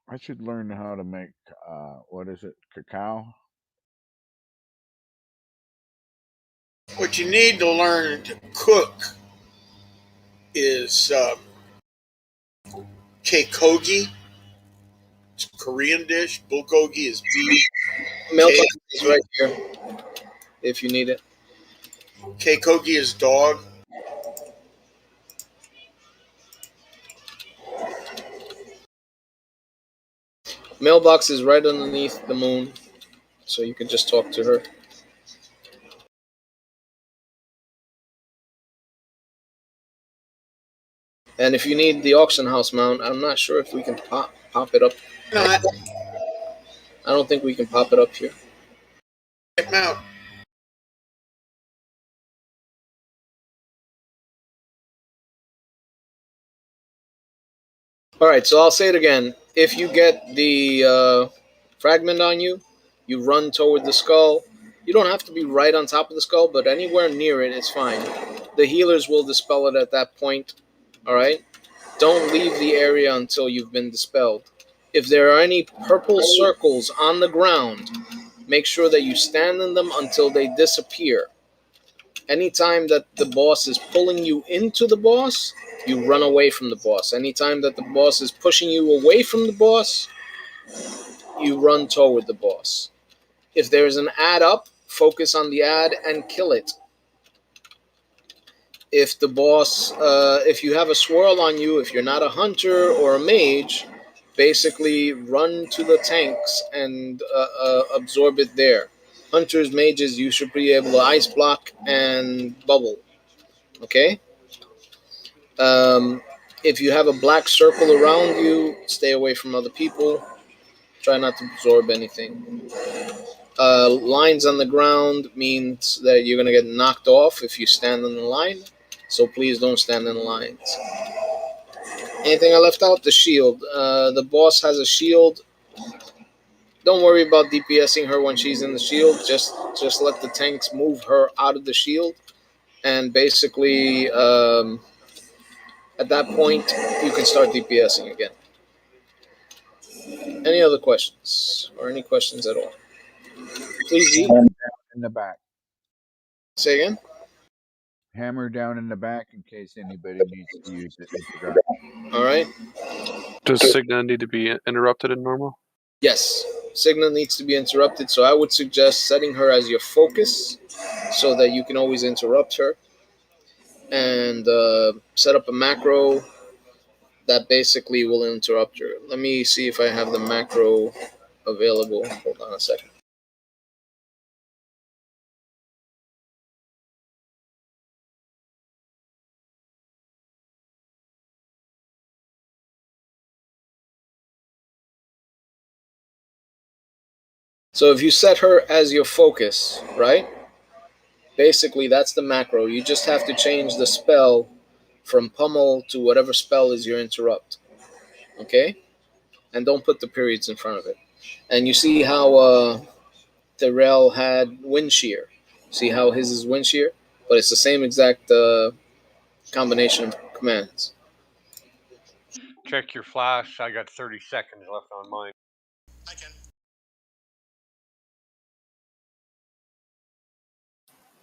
I should learn how to make, what is it, cacao? What you need to learn to cook is keikogi. It's a Korean dish. Bulgogi is beef. Mailbox is right here if you need it. Keikogi is dog. Mailbox is right underneath the moon, so you can just talk to her. And if you need the auction house mount, I'm not sure if we can pop it up. Not I don't think we can pop it up here. mount. All right, so I'll say it again. If you get the fragment on you, you run toward the skull. You don't have to be right on top of the skull, but anywhere near it is fine. The healers will dispel it at that point. All right? Don't leave the area until you've been dispelled. If there are any purple circles on the ground, make sure that you stand in them until they disappear. Anytime that the boss is pulling you into the boss, you run away from the boss. Anytime that the boss is pushing you away from the boss, you run toward the boss. If there's an ad up, focus on the ad and kill it. If the boss, if you have a swirl on you, if you're not a hunter or a mage, basically run to the tanks and absorb it there. Hunters, mages, you should be able to ice block and bubble. Okay? If you have a black circle around you, stay away from other people. Try not to absorb anything. Lines on the ground means that you're going to get knocked off if you stand in the line. So please don't stand in the lines. Anything I left out? The shield. The boss has a shield. Don't worry about DPSing her when she's in the shield. Just let the tanks move her out of the shield. And basically, at that point, you can start DPSing again. Any other questions? Or any questions at all? Please, Hammer down in the back. Say again? Hammer down in the back in case anybody needs to use it. All right. Does Signa need to be interrupted in normal? Yes. Signa needs to be interrupted, so I would suggest setting her as your focus so that you can always interrupt her. And set up a macro that basically will interrupt her. Let me see if I have the macro available. Hold on a second. So if you set her as your focus, right? Basically, that's the macro. You just have to change the spell from pummel to whatever spell is your interrupt. Okay? And don't put the periods in front of it. And you see how Terrell had wind shear. See how his is wind shear? But it's the same exact combination of commands. Check your flash. I got 30 seconds left on mine. I can.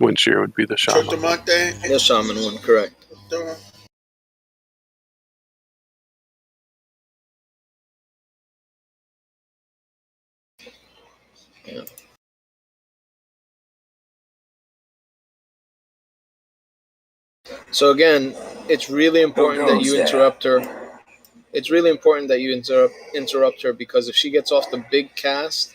Windshear would be the shaman. Chotamate. The shaman one, correct. Yeah. So again, it's really important that you interrupt her. It's really important that you interrupt her because if she gets off the big cast,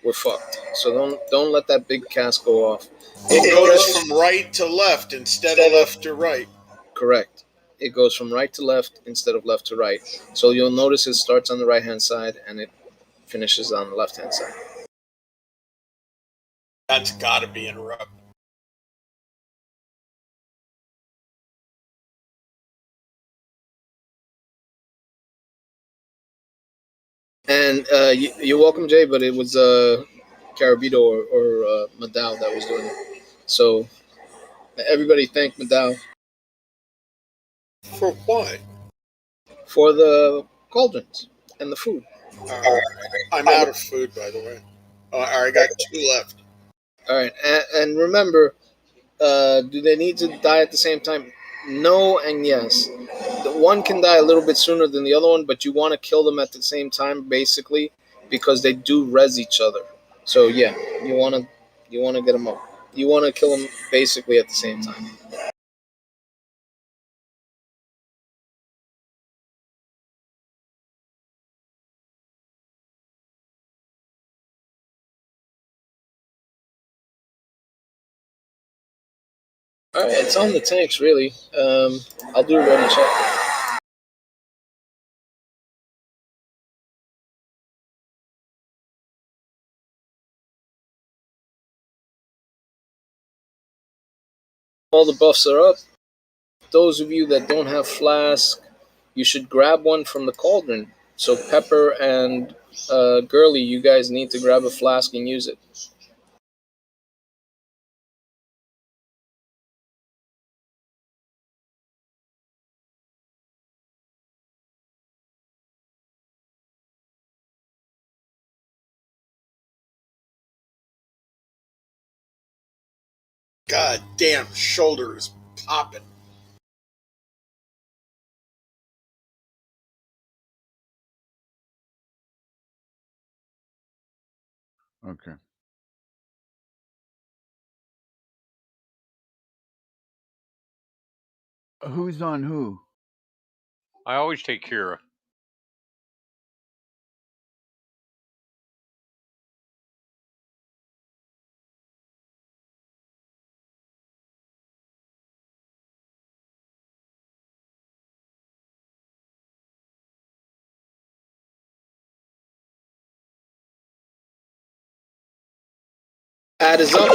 we're fucked. So don't let that big cast go off. It goes from right to left instead of left to right. Correct. It goes from right to left instead of left to right. So you'll notice it starts on the right hand side and it finishes on the left hand side. That's got to be interrupted. And you're welcome, Jay, but it was Carabito or Madao that was doing it. So everybody thank Madao. For what? For the cauldrons and the food. I'm out of food, by the way. I got 2 left. All right, and remember, do they need to die at the same time? No and yes. The one can die a little bit sooner than the other one, but you want to kill them at the same time, basically, because they do res each other. So yeah, you want to get them up. You want to kill them basically at the same time. All right, it's on the tanks, really. I'll do a ready check. All the buffs are up. Those of you that don't have flask, you should grab one from the cauldron. So Pepper and Girly, you guys need to grab a flask and use it. God damn, shoulder is popping. Okay. Who's on who? I always take Kira. Ad is up.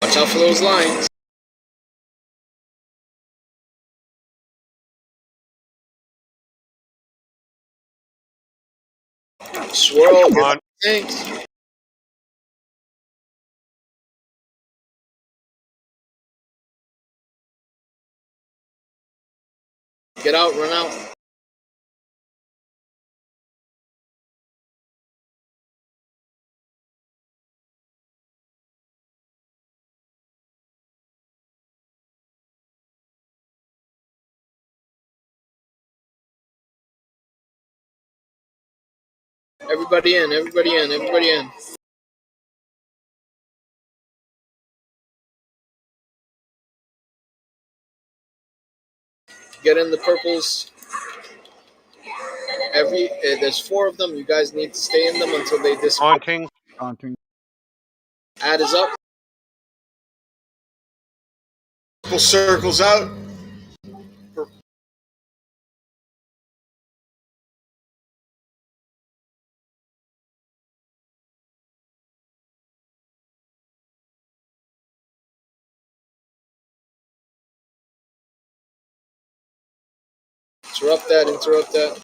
Watch out for those lines. Swirl. Come on. Thanks. Get out, run out. Everybody in, everybody in, everybody in. Get in the purples. There's 4 of them. You guys need to stay in them until they disappear. Taunting. Ad is up. Couple circles out. Interrupt that, interrupt that.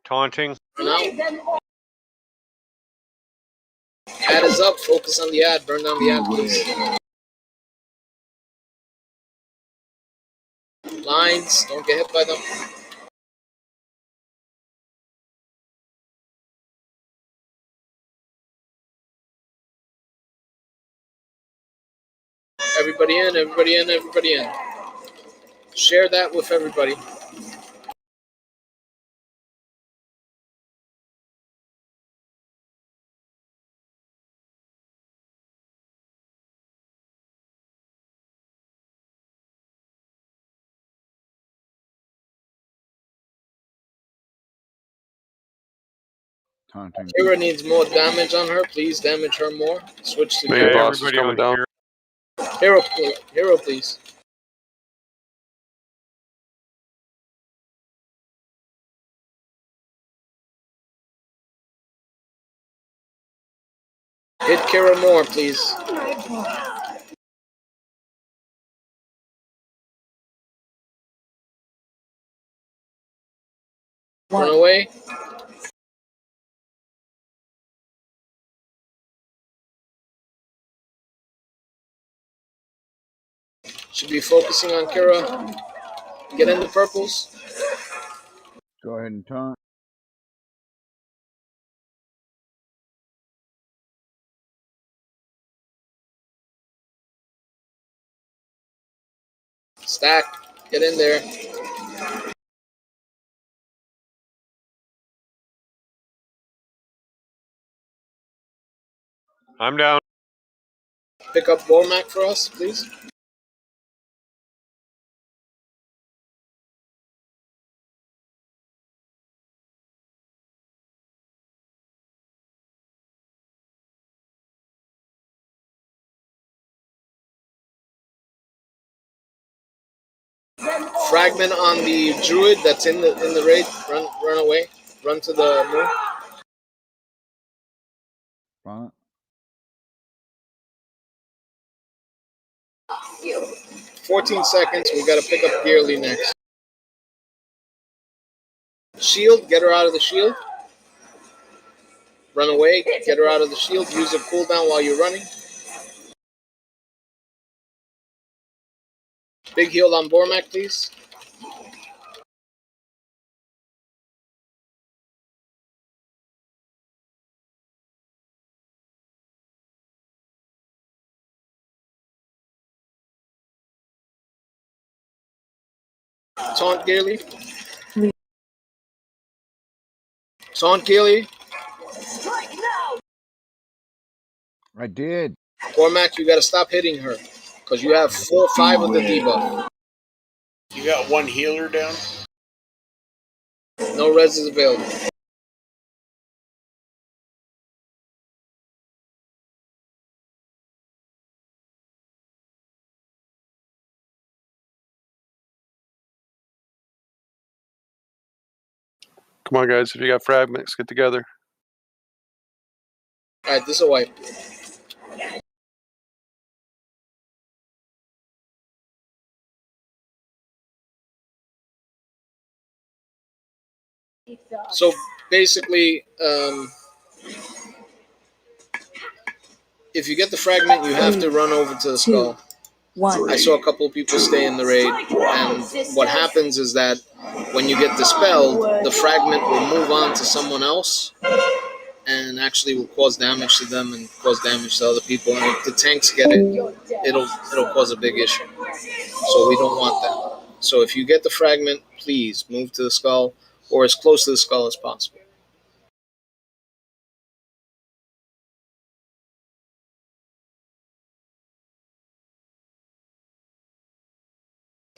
Taunting. Run out. Ad is up. Focus on the ad. Burn down the ad, please. Lines. Don't get hit by them. Everybody in, everybody in, everybody in. Share that with everybody. Taunting. Kira needs more damage on her. Please damage her more. Switch to Main Kira. boss is coming down. Hero, please. Hit Kira more, please. Run away. Should be focusing on Kira. Get in the purples. Go ahead and taunt. Stack. Get in there. I'm down. Pick up Bormac for us, please. Fragment on the druid that's in the raid. Run away. Run to the moon. Taunt. 14 seconds. We got to pick up Gearly next. Shield. Get her out of the shield. Run away. Get her out of the shield. Use a cooldown while you're running. Big heal on Bormac, please. Taunt Gearly. Taunt Gearly. I did. Bormac, you got to stop hitting her because you have 4 or 5 of the debuff. You got one healer down? No res is available. Come on, guys. If you got fragments, get together. All right, this is a wipe. So basically, if you get the fragment, you have to run over to the skull. I saw a couple of people stay in the raid, and what happens is that when you get dispelled, the fragment will move on to someone else and actually will cause damage to them and cause damage to other people. And if the tanks get it, it'll cause a big issue. So we don't want that. So if you get the fragment, please move to the skull or as close to the skull as possible.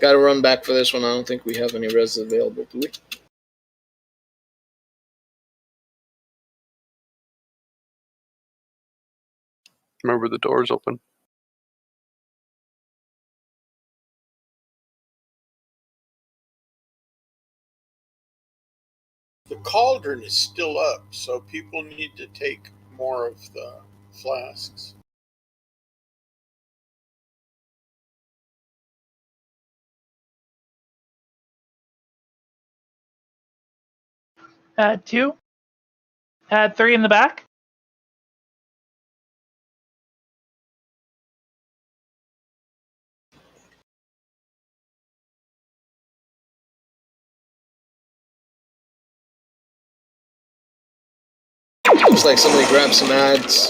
Got to run back for this one. I don't think we have any res available, do we? Remember, the door's open. The cauldron is still up, so people need to take more of the flasks. Add 2. Add 3 in the back. Looks like somebody grabbed some ads.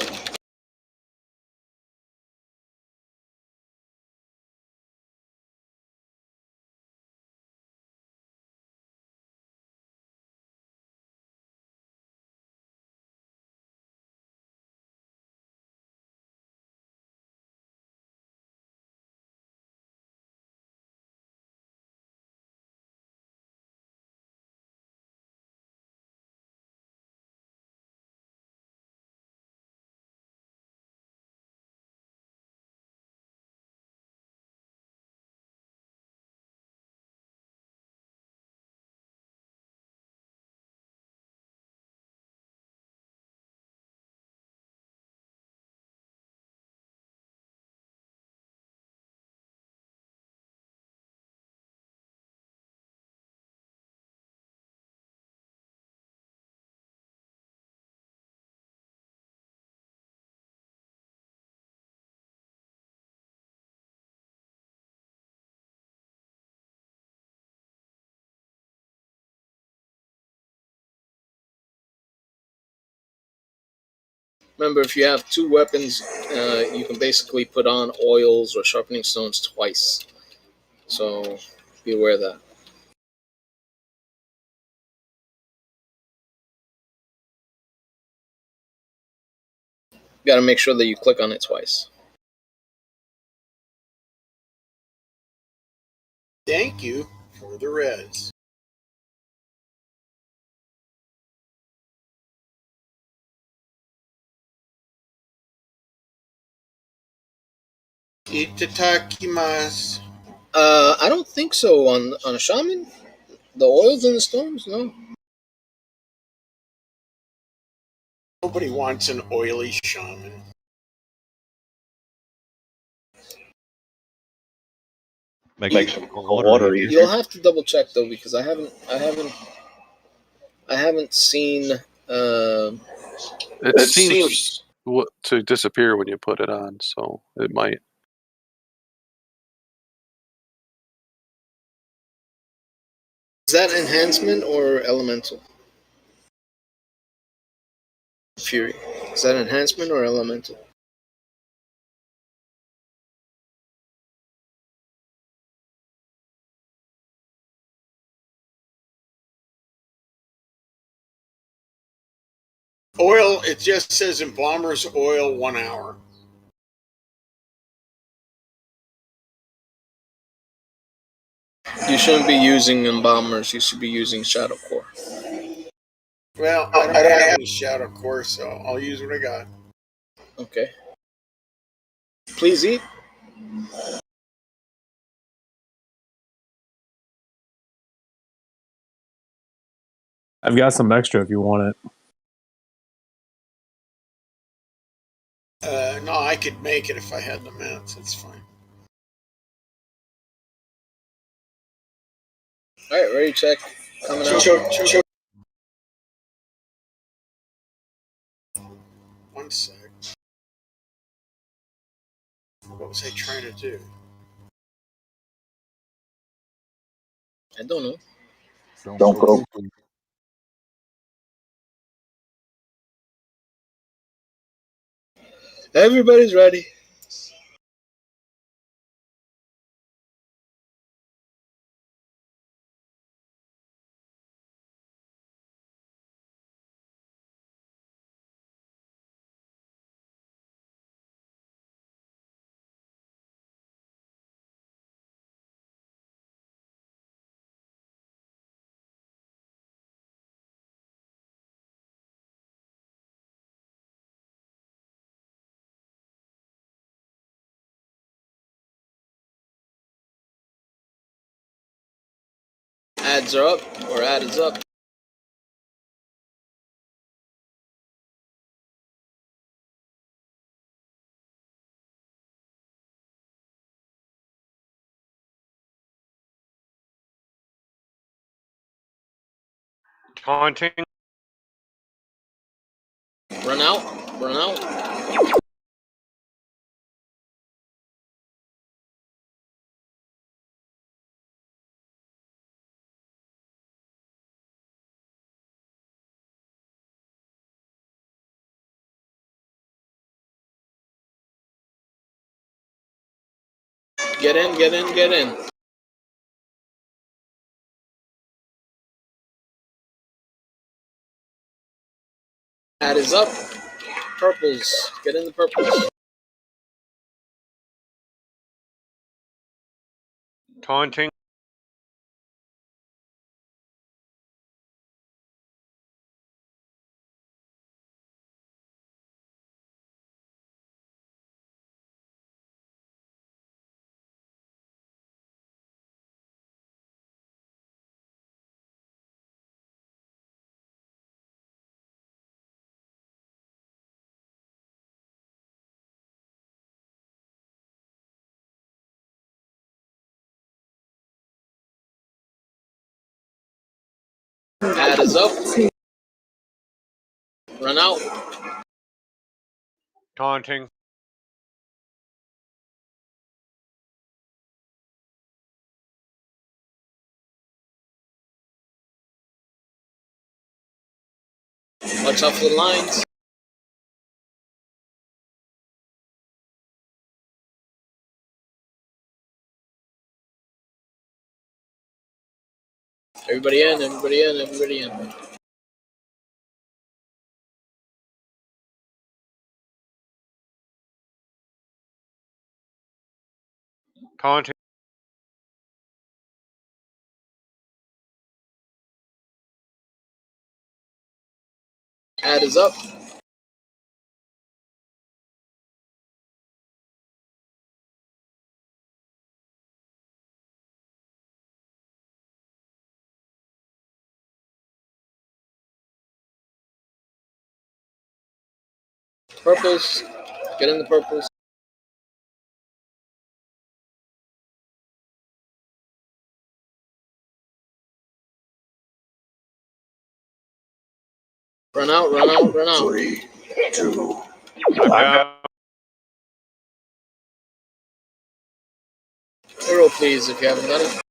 Remember, if you have two weapons, you can basically put on oils or sharpening stones twice. So be aware of that. You got to make sure that you click on it twice. Thank you for the res. Itadakimasu. I don't think so on a shaman. The oils and the stones, no. Nobody wants an oily shaman. Make some cold water easier. You'll have to double check though, because I haven't seen. It seems to disappear when you put it on, so it might. Is that enhancement or elemental? Fury. Is that enhancement or elemental? Oil, it just says embalmer's oil 1 hour. You shouldn't be using embalmers. You should be using shadow core. Well, I don't have any shadow core, so I'll use what I got. Okay. Please eat. I've got some extra if you want it. No, I could make it if I had the mats. It's fine. All right, ready check. Coming out. One sec. What was I trying to do? I don't know. Don't go. Everybody's ready. Ads are up, or ad is up. Taunting. Run out. Run out. Get in, get in, get in. Ad is up. Purples. Get in the purples. Taunting. Ad is up. Run out. Taunting. Watch out for the lines. Everybody in, everybody in, everybody in. Content. Ad is up. Purples. Get in the purples. Run out, run out, run out. 3, 2. I've got Hero, please, if you haven't done it.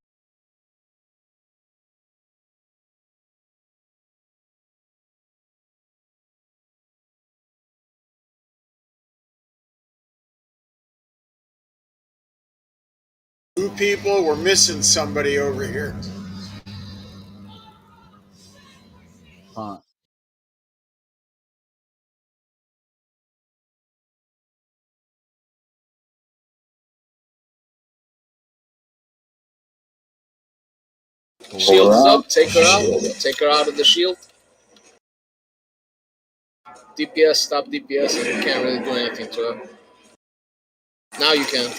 Two people, we're missing somebody over here. Huh. Shield is up. Take her out. Take her out of the shield. DPS, stop DPS, and you can't really do anything to her. Now you can.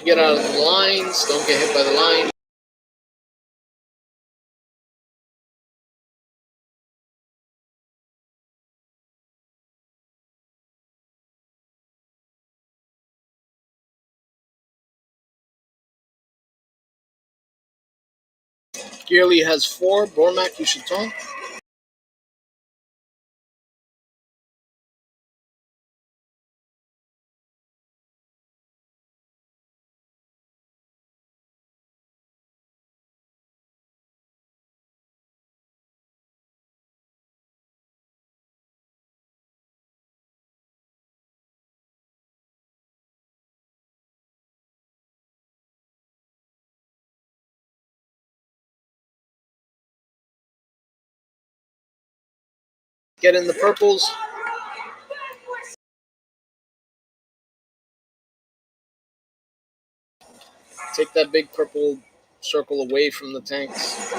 Get out of the lines. Don't get hit by the line. Gearly has 4. Bormac, you should taunt. Get in the purples. Take that big purple circle away from the tanks.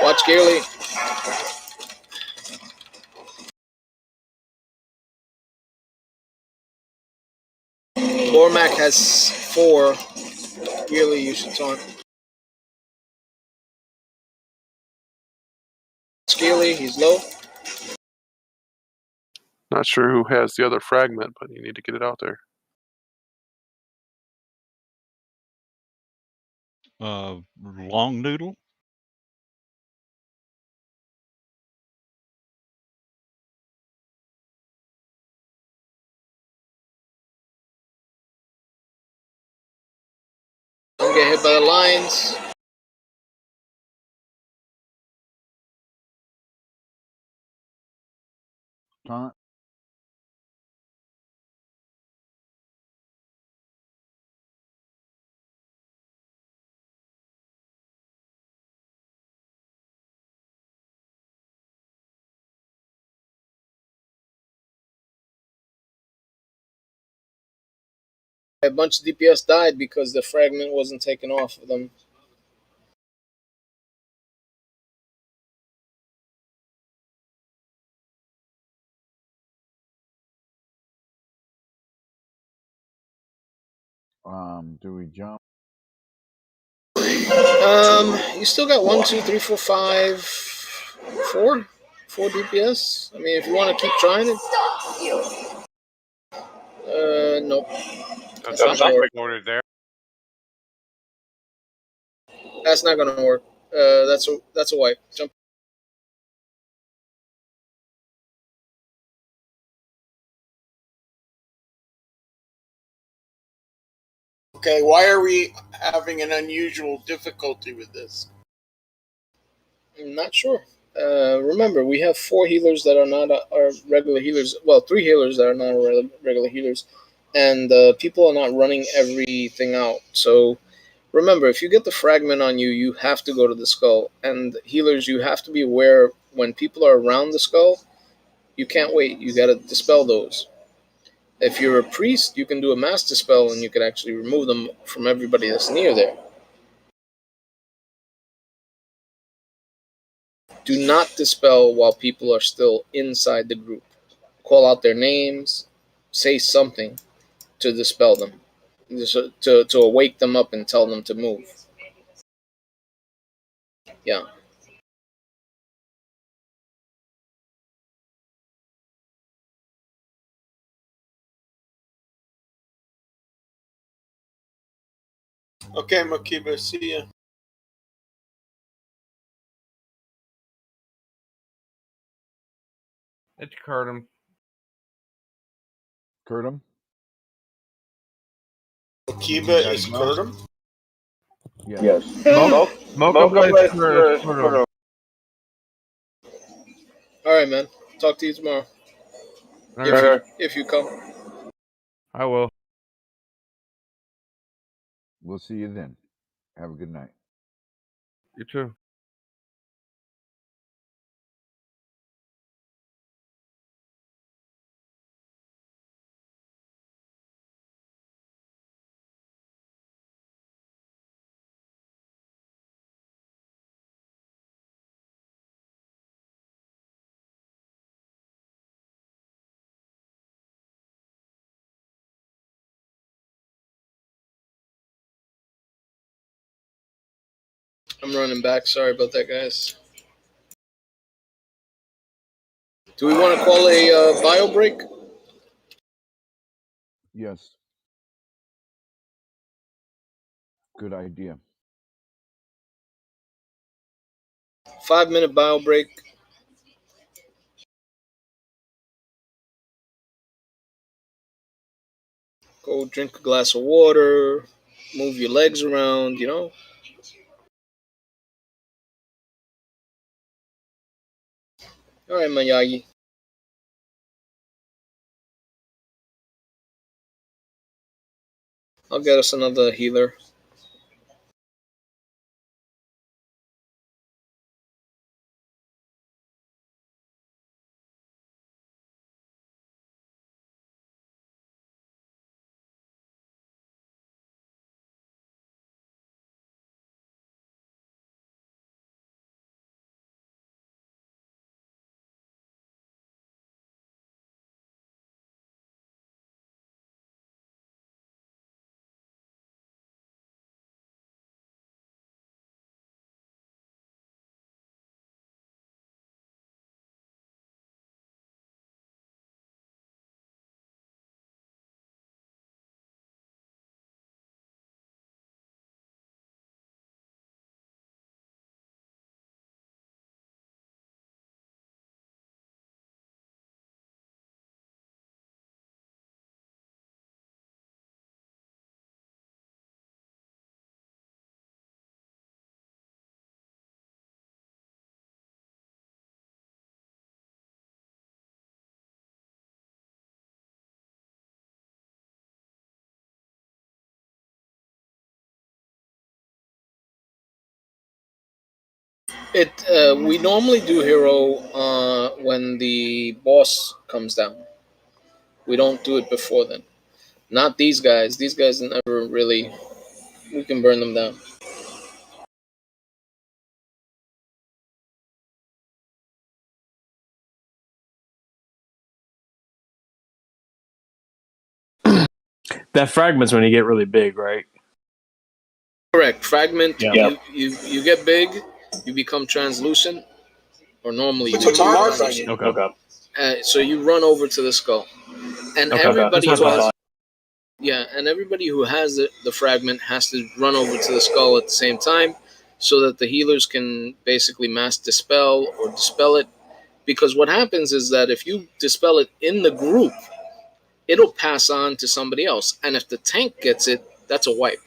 Watch Gearly. Bormac has 4. Gearly, you should taunt. Gearly, he's low. Not sure who has the other fragment, but you need to get it out there. Long noodle. Don't get hit by the lines. Taunt. A bunch of DPS died because the fragment wasn't taken off of them. Do we jump? You still got 1, 2, 3, 4, 5, 4 DPS. I mean, if you want to keep trying it. Nope. That's not gonna work. ordered there. That's not gonna work. That's a wipe. Jump. Okay, why are we having an unusual difficulty with this? I'm not sure. Remember, we have 4 healers that are not our regular healers. Well, 3 healers that are not our regular healers, and people are not running everything out. So remember, if you get the fragment on you, you have to go to the skull. And healers, you have to be aware when people are around the skull, you can't wait. You got to dispel those. If you're a priest, you can do a mass dispel, and you can actually remove them from everybody that's near there. Do not dispel while people are still inside the group. Call out their names, say something to dispel them, to awake them up and tell them to move. Yeah. Okay, Makiba, see ya. It's Curtum. Curtum? Makiba is Curtum? Yes. Mocha plays Curtum. All right, man. Talk to you tomorrow. If you come. I will. We'll see you then. Have a good night. You too. I'm running back. Sorry about that, guys. Do we want to call a bio break? Yes. Good idea. 5-minute bio break. Go drink a glass of water. Move your legs around, you know. All right, Miyagi. I'll get us another healer. We normally do hero when the boss comes down. We don't do it before then. Not these guys. These guys never really. We can burn them down. That fragment's when you get really big, right? Correct. Fragment. Yeah. You get big. You become translucent, or normally you Put do. a mark on you. Okay. So you run over to the skull, and Okay. everybody That's who what I has thought. Yeah, and everybody who has the fragment has to run over to the skull at the same time so that the healers can basically mass dispel or dispel it. Because what happens is that if you dispel it in the group, it'll pass on to somebody else. And if the tank gets it, that's a wipe.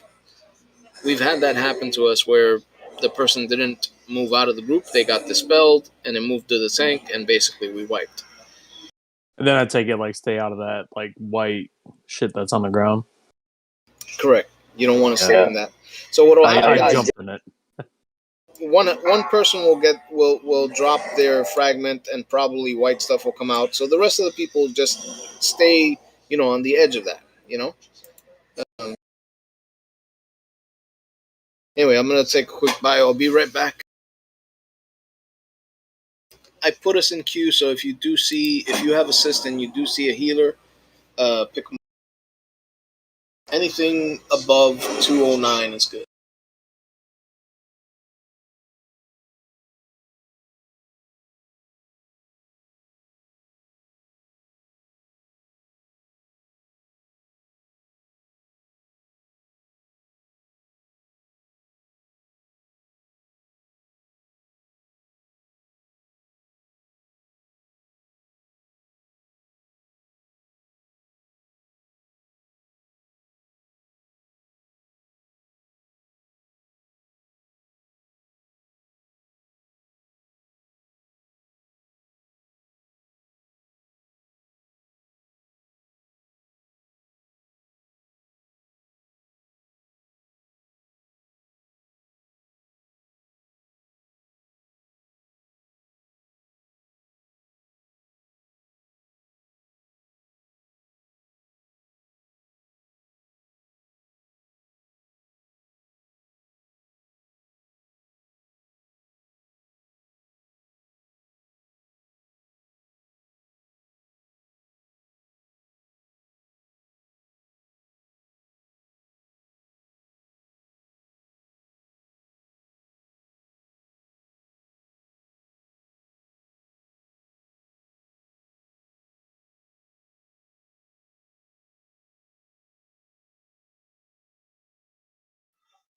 We've had that happen to us where the person didn't move out of the group, they got dispelled, and it moved to the tank, and basically we wiped. And then I take it like stay out of that like white shit that's on the ground. Correct. You don't want to stay in that. So what'll happen I is jump in it. one person will drop their fragment and probably white stuff will come out. So the rest of the people just stay, on the edge of that, Anyway, I'm gonna take a quick bio. I'll be right back. I put us in queue, so if you have assist and you do see a healer, pick them. Anything above 209 is good.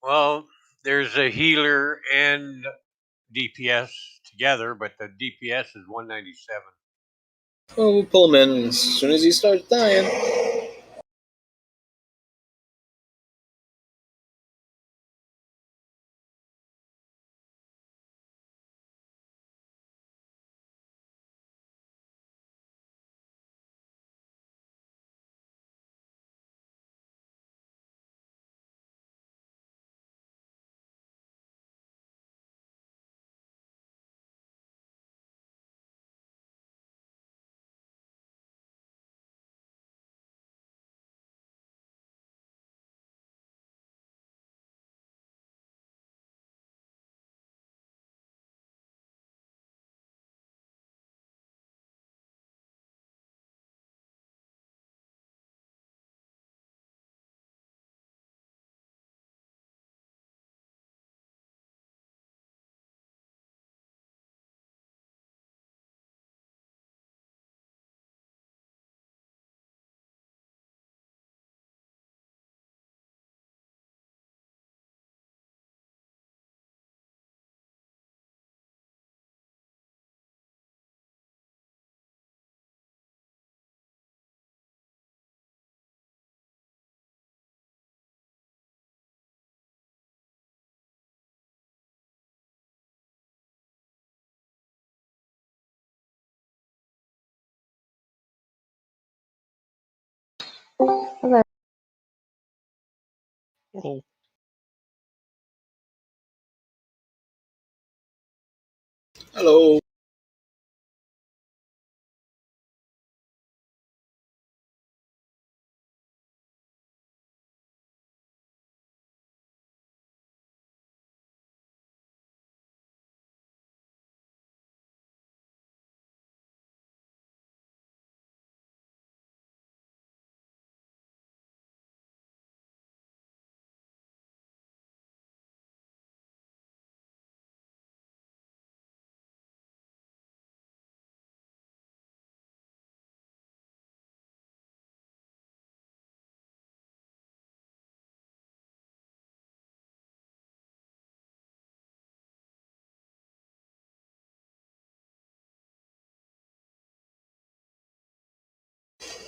Well, there's a healer and DPS together, but the DPS is 197. Well, we'll pull him in as soon as he starts dying. Oh. Hello.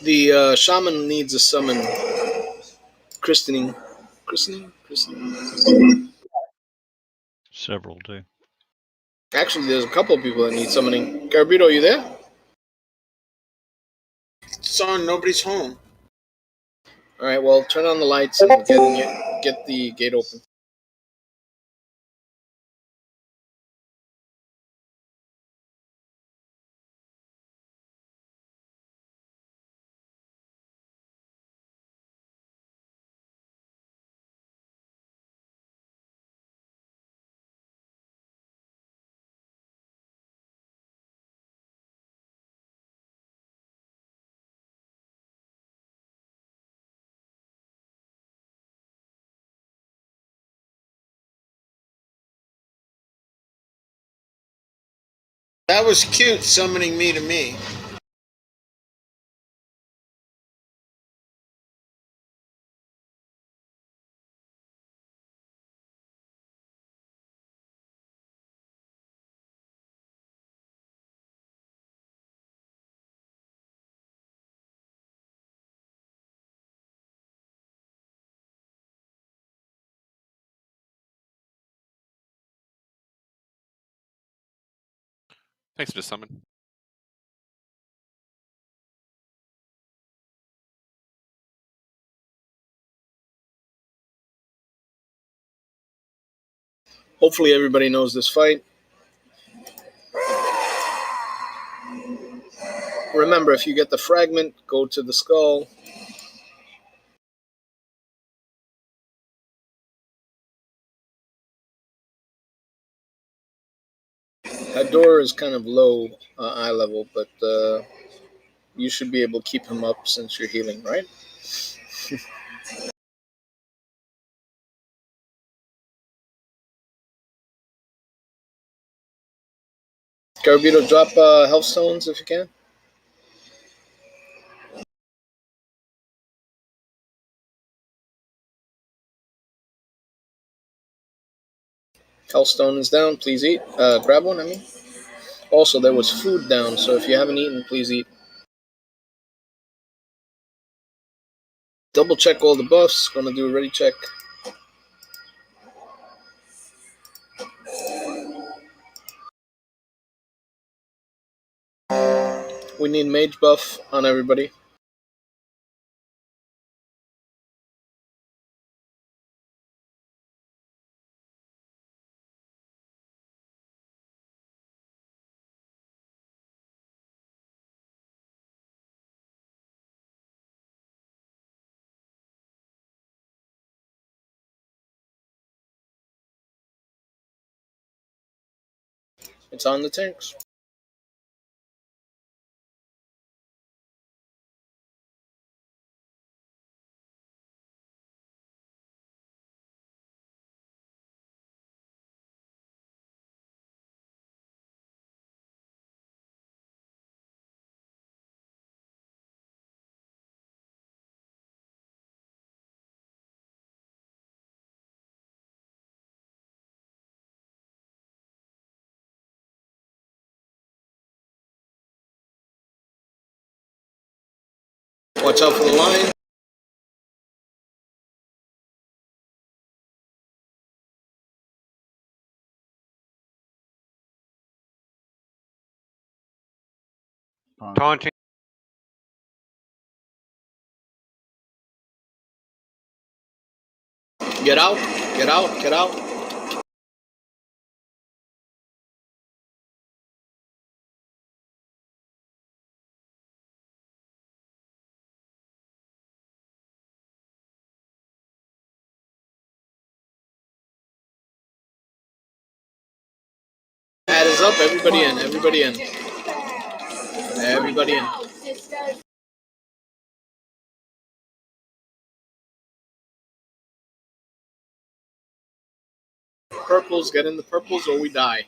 The shaman needs a summon. Christening. Several do. Actually, there's a couple of people that need summoning. Carabito, you there? Son, nobody's home. All right. Well, turn on the lights and get the gate open. That was cute, summoning me to me. Thanks for the summon. Hopefully, everybody knows this fight. Remember, if you get the fragment, go to the skull. That door is kind of low eye level, but you should be able to keep him up since you're healing, right? Carabito, drop health stones if you can. Health stone is down. Please eat. Grab one, I mean. Also, there was food down, so if you haven't eaten, please eat. Double check all the buffs. Gonna do a ready check. We need mage buff on everybody. It's on the tanks. Watch out for the line. Taunting. Get out. Get out. Get out. Add is up. Everybody in. Everybody in. Everybody in. Purples, get in the purples or we die.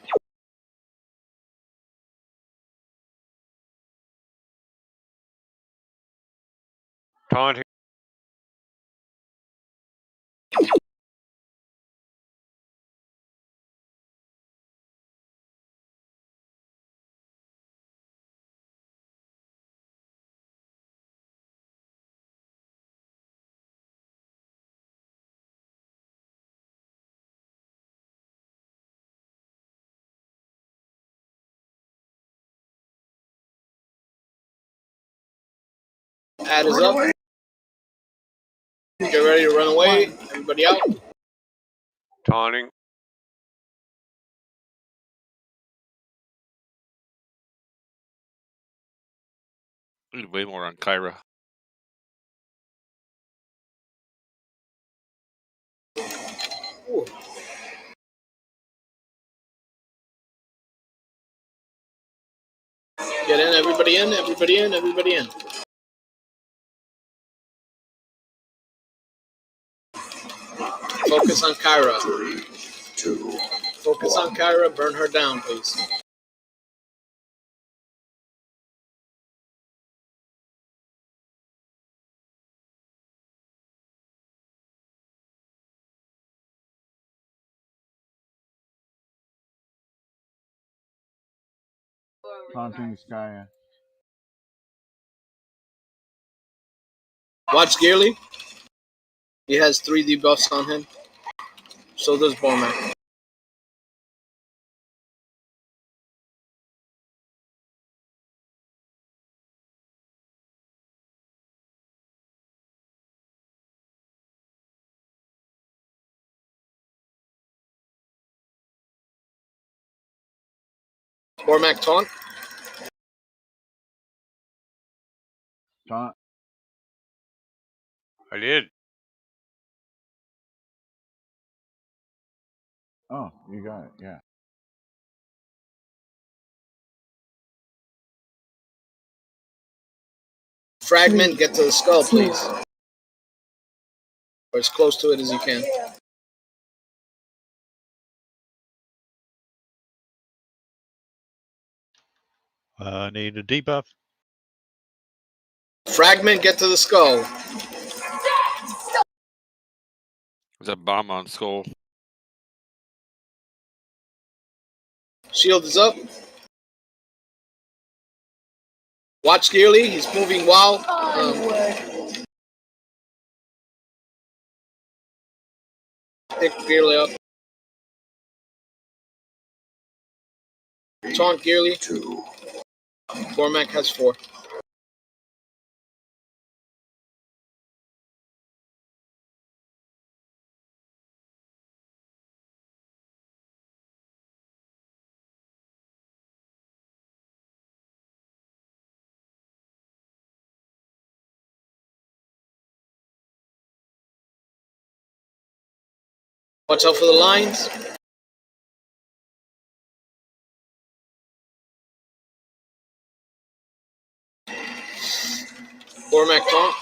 Taunting. Add is up. Get ready to run away. Everybody out. Taunting. We need way more on Kyra. Ooh. Get in, everybody in, everybody in, everybody in. Focus on Kyra. Focus on Kyra, burn her down, please. Taunting Skya. Watch Gearly. He has 3 debuffs on him. So does Bormac. Bormac taunt. Taunt. I did. Oh, you got it. Yeah. Fragment, get to the skull, please. Or as close to it as you can. I need a debuff. Fragment, get to the skull. There's a bomb on skull. Shield is up. Watch Gearly, he's moving wild. Pick Gearly up. Taunt Gearly. Bormac has 4. Watch out for the lines. Bormac taunt.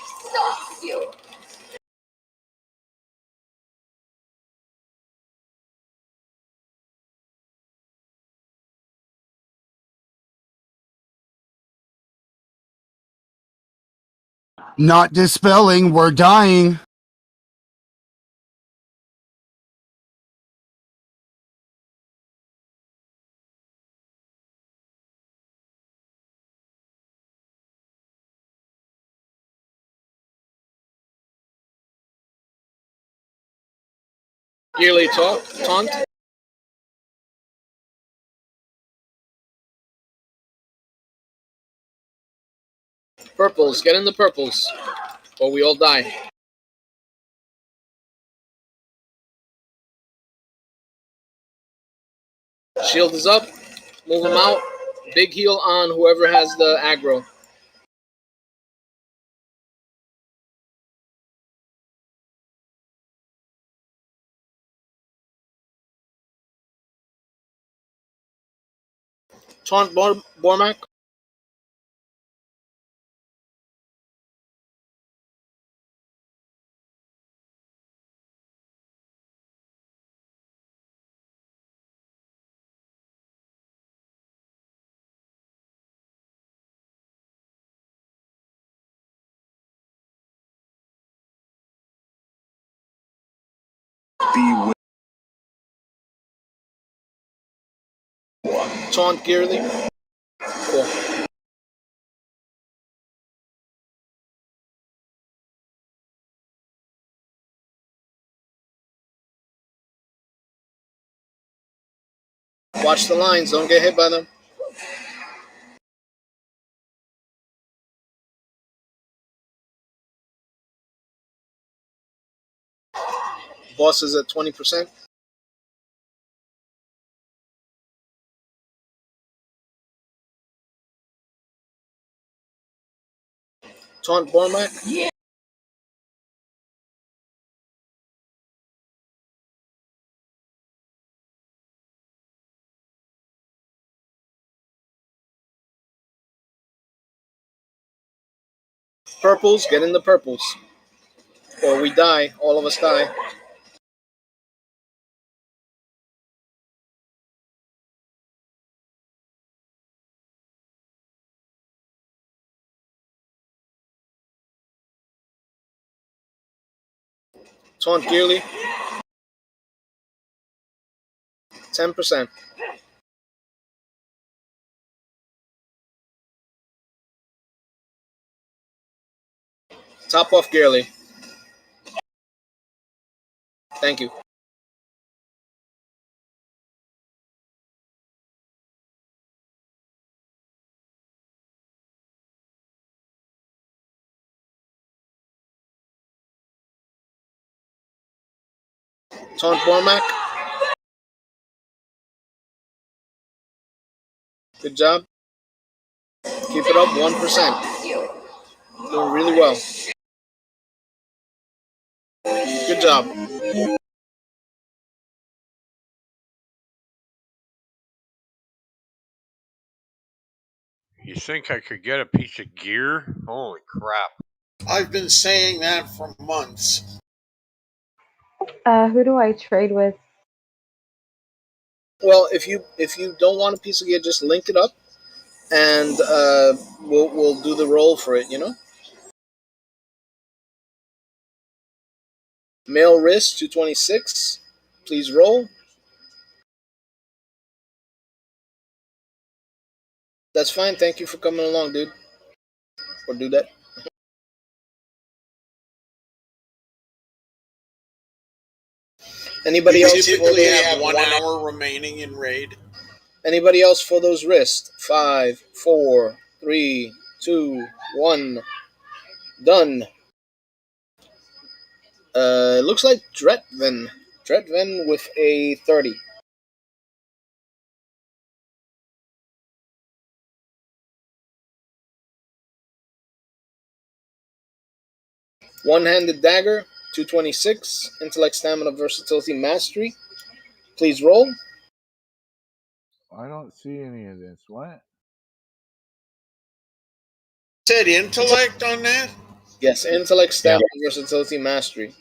Not dispelling, we're dying. Gearly taunt. Purples, get in the purples. Or we all die. Shield is up. Move him out. Big heal on whoever has the aggro. Taunt Bormac. Taunt Gearly. Cool. Watch the lines, don't get hit by them. Boss is at 20%. Taunt Bormac. Yeah. Purples, get in the purples. Or we die. All of us die. Taunt Gearly. 10%. Top off Gearly. Thank you. Taunt Bormac. Good job. Keep it up, 1%. Doing really well. Good job. You think I could get a piece of gear? Holy crap. I've been saying that for months. Who do I trade with? Well, if you don't want a piece of gear, just link it up, and we'll do the roll for it. You know. Male wrist 226. Please roll. That's fine. Thank you for coming along, dude. Or do that. Anybody You else? typically have 1 hour remaining in raid. Anybody else for those wrists? 5, 4, 3, 2, 1. Done. Looks like Dretven. Dretven with a 30. One-handed dagger, 226. Intellect, stamina, versatility, mastery. Please roll. I don't see any of this. What? Said intellect on that? Yes, intellect, stamina, versatility, mastery.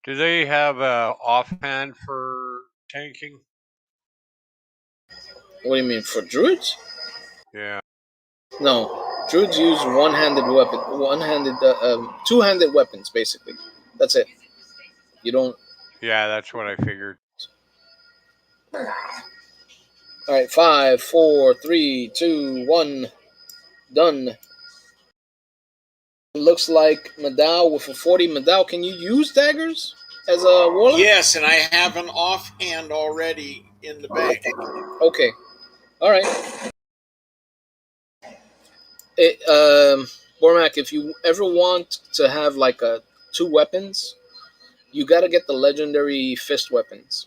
Do they have a offhand for tanking? What do you mean, for druids? Yeah. No, druids use one-handed weapon, two-handed weapons, basically. That's it. You don't. Yeah, that's what I figured. All right, 5, 4, 3, 2, 1. Done. Looks like Madao with a 40. Madao, can you use daggers as a warlock? Yes, and I have an offhand already in the bank. Okay. All right. Bormac, if you ever want to have like two weapons, you got to get the legendary fist weapons.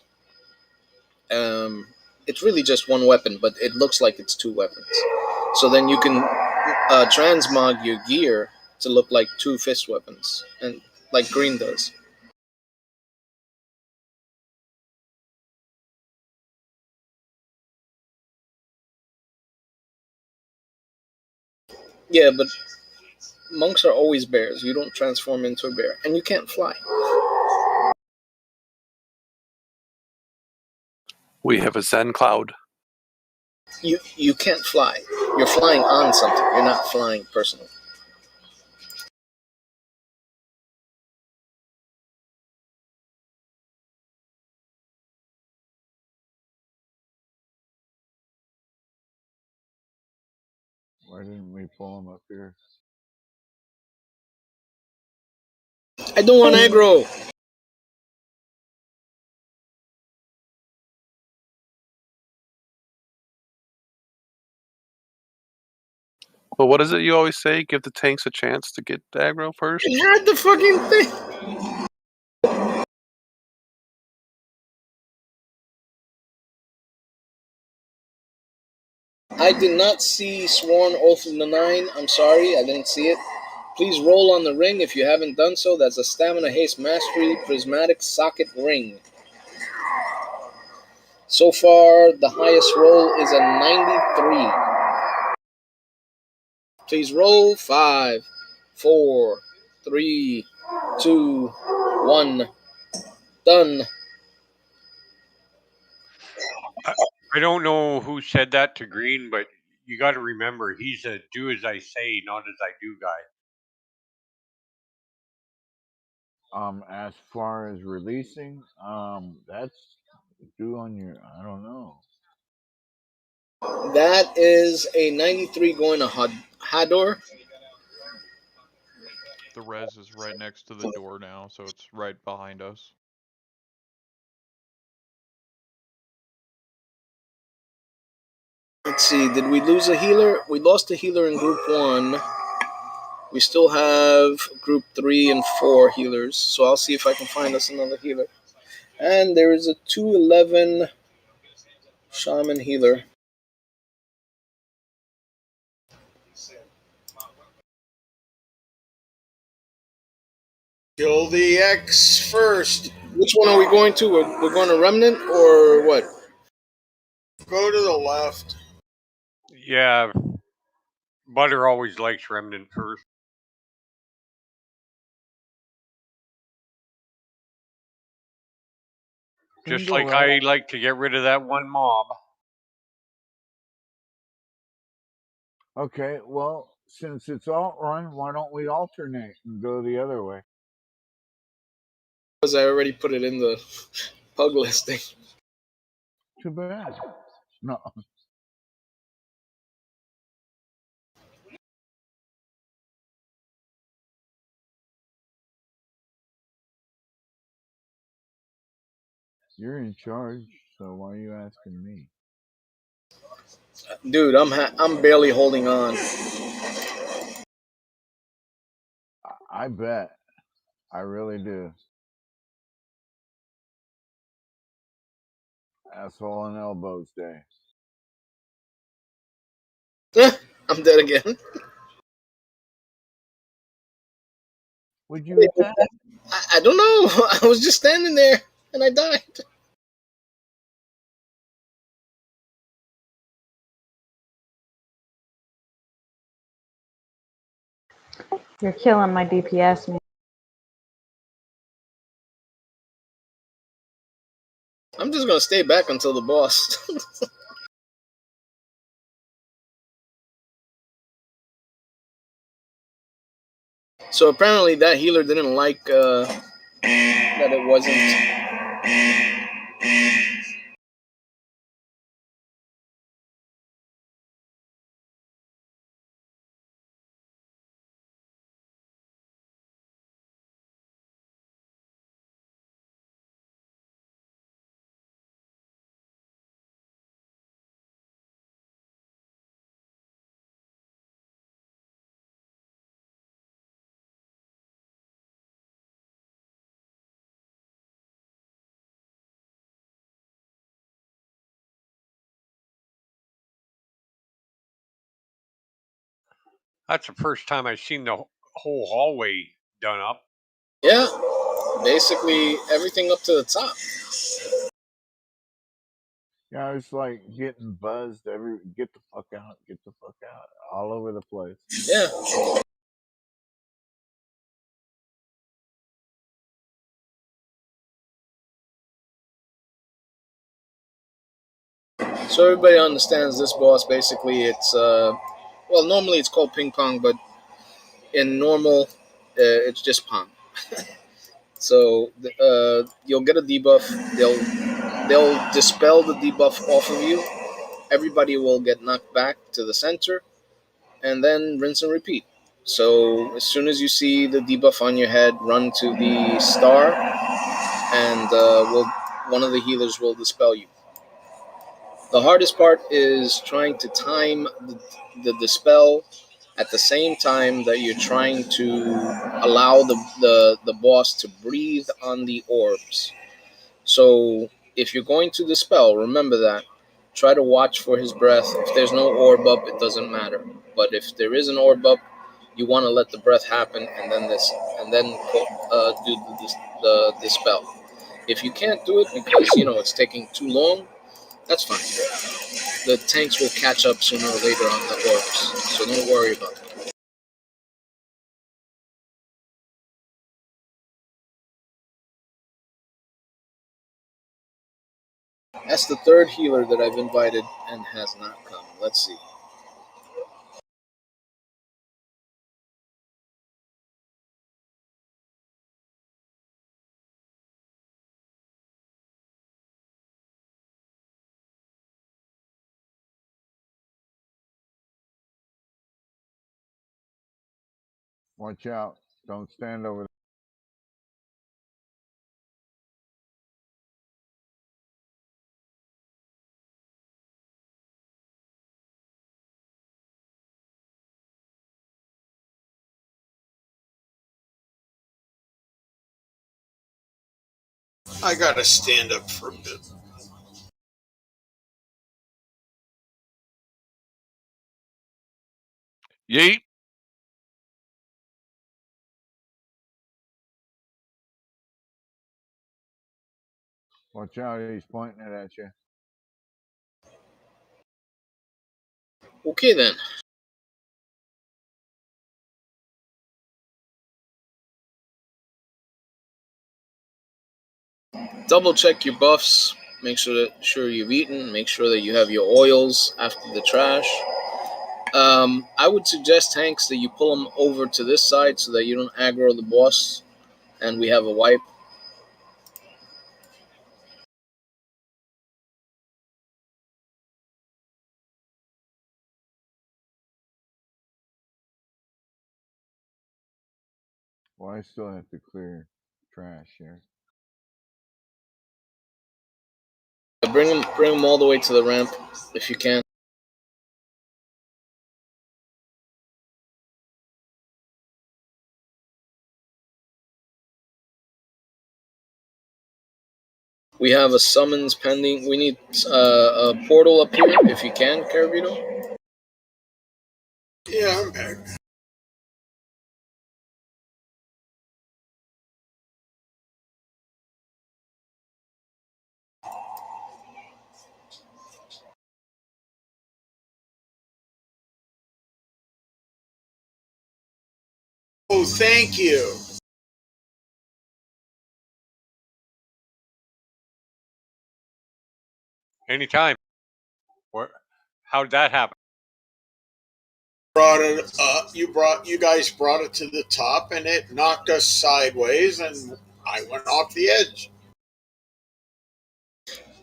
It's really just one weapon, but it looks like it's two weapons. So then you can transmog your gear to look like two fist weapons, and like green does. Yeah, but monks are always bears. You don't transform into a bear, and you can't fly. We have a Zen cloud. You can't fly. You're flying on something. You're not flying personally. Why didn't we pull him up here? I don't want aggro. But what is it you always say? Give the tanks a chance to get aggro first? He had the fucking thing. I did not see Sworn Oath of the Nine. I'm sorry, I didn't see it. Please roll on the ring if you haven't done so. That's a Stamina Haste Mastery Prismatic Socket Ring. So far, the highest roll is a 93. Please roll. 5, 4, 3, 2, 1. Done. I don't know who said that to Green, but you got to remember he's a do as I say, not as I do guy. As far as releasing, that's due on your. I don't know. That is a 93 going to Hador. The res is right next to the door now, so it's right behind us. Let's see, did we lose a healer? We lost a healer in group 1. We still have group 3 and 4 healers, so I'll see if I can find us another healer. And there is a 211 shaman healer. Kill the X first. Which one are we going to? We're going to Remnant or what? Go to the left. Yeah, Butter always likes Remnant first. Just like I like to get rid of that one mob. Okay, well, since it's Alt Run, why don't we alternate and go the other way? Because I already put it in the pug listing. Too bad. No. You're in charge, so why are you asking me? Dude, I'm barely holding on. I bet. I really do. Asshole and elbows day. I'm dead again. Would you attack? I don't know. I was just standing there and I died. You're killing my DPS, man. I'm just gonna stay back until the boss. So apparently that healer didn't like that it wasn't. That's the first time I've seen the whole hallway done up. Yeah, basically everything up to the top. Yeah, it's like getting buzzed get the fuck out, all over the place. Yeah. So everybody understands this boss. Basically, it's well, normally it's called ping pong, but in normal, it's just pong. So you'll get a debuff. They'll dispel the debuff off of you. Everybody will get knocked back to the center, and then rinse and repeat. So as soon as you see the debuff on your head, run to the star, and one of the healers will dispel you. The hardest part is trying to time the dispel at the same time that you're trying to allow the boss to breathe on the orbs. So if you're going to dispel, remember that try to watch for his breath. If there's no orb up, it doesn't matter. But if there is an orb up, you want to let the breath happen and then do the dispel. If you can't do it because it's taking too long, that's fine. The tanks will catch up sooner or later on the orbs, so don't worry about it. That's the third healer that I've invited and has not come. Let's see. Watch out. Don't stand over there. I gotta stand up for a bit. Yeet. Watch out, he's pointing it at you. Okay then. Double check your buffs. Make sure you've eaten. Make sure that you have your oils after the trash. I would suggest, tanks, that you pull them over to this side so that you don't aggro the boss and we have a wipe. Well, I still have to clear trash here. Bring them all the way to the ramp if you can. We have a summons pending. We need a portal up here if you can, Carabito. Yeah, I'm back. Oh, thank you. Anytime. How'd that happen? Brought it up. You guys brought it to the top, and it knocked us sideways, and I went off the edge.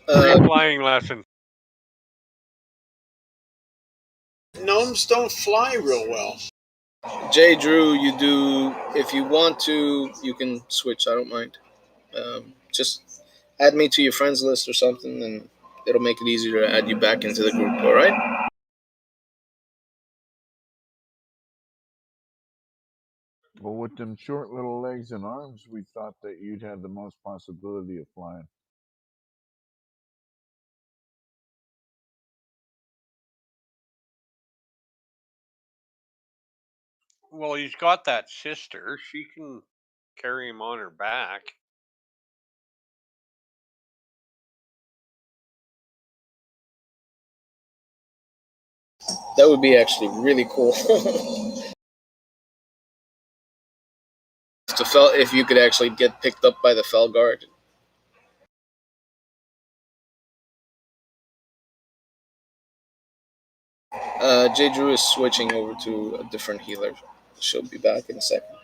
Free flying lesson. Gnomes don't fly real well. J. Drew, you do. If you want to, you can switch. I don't mind. Just add me to your friends list or something, and it'll make it easier to add you back into the group. All right? Well, with them short little legs and arms, we thought that you'd have the most possibility of flying. Well, he's got that sister. She can carry him on her back. That would be actually really cool. If you could actually get picked up by the Fell Guard. J. Drew is switching over to a different healer. She'll be back in a second.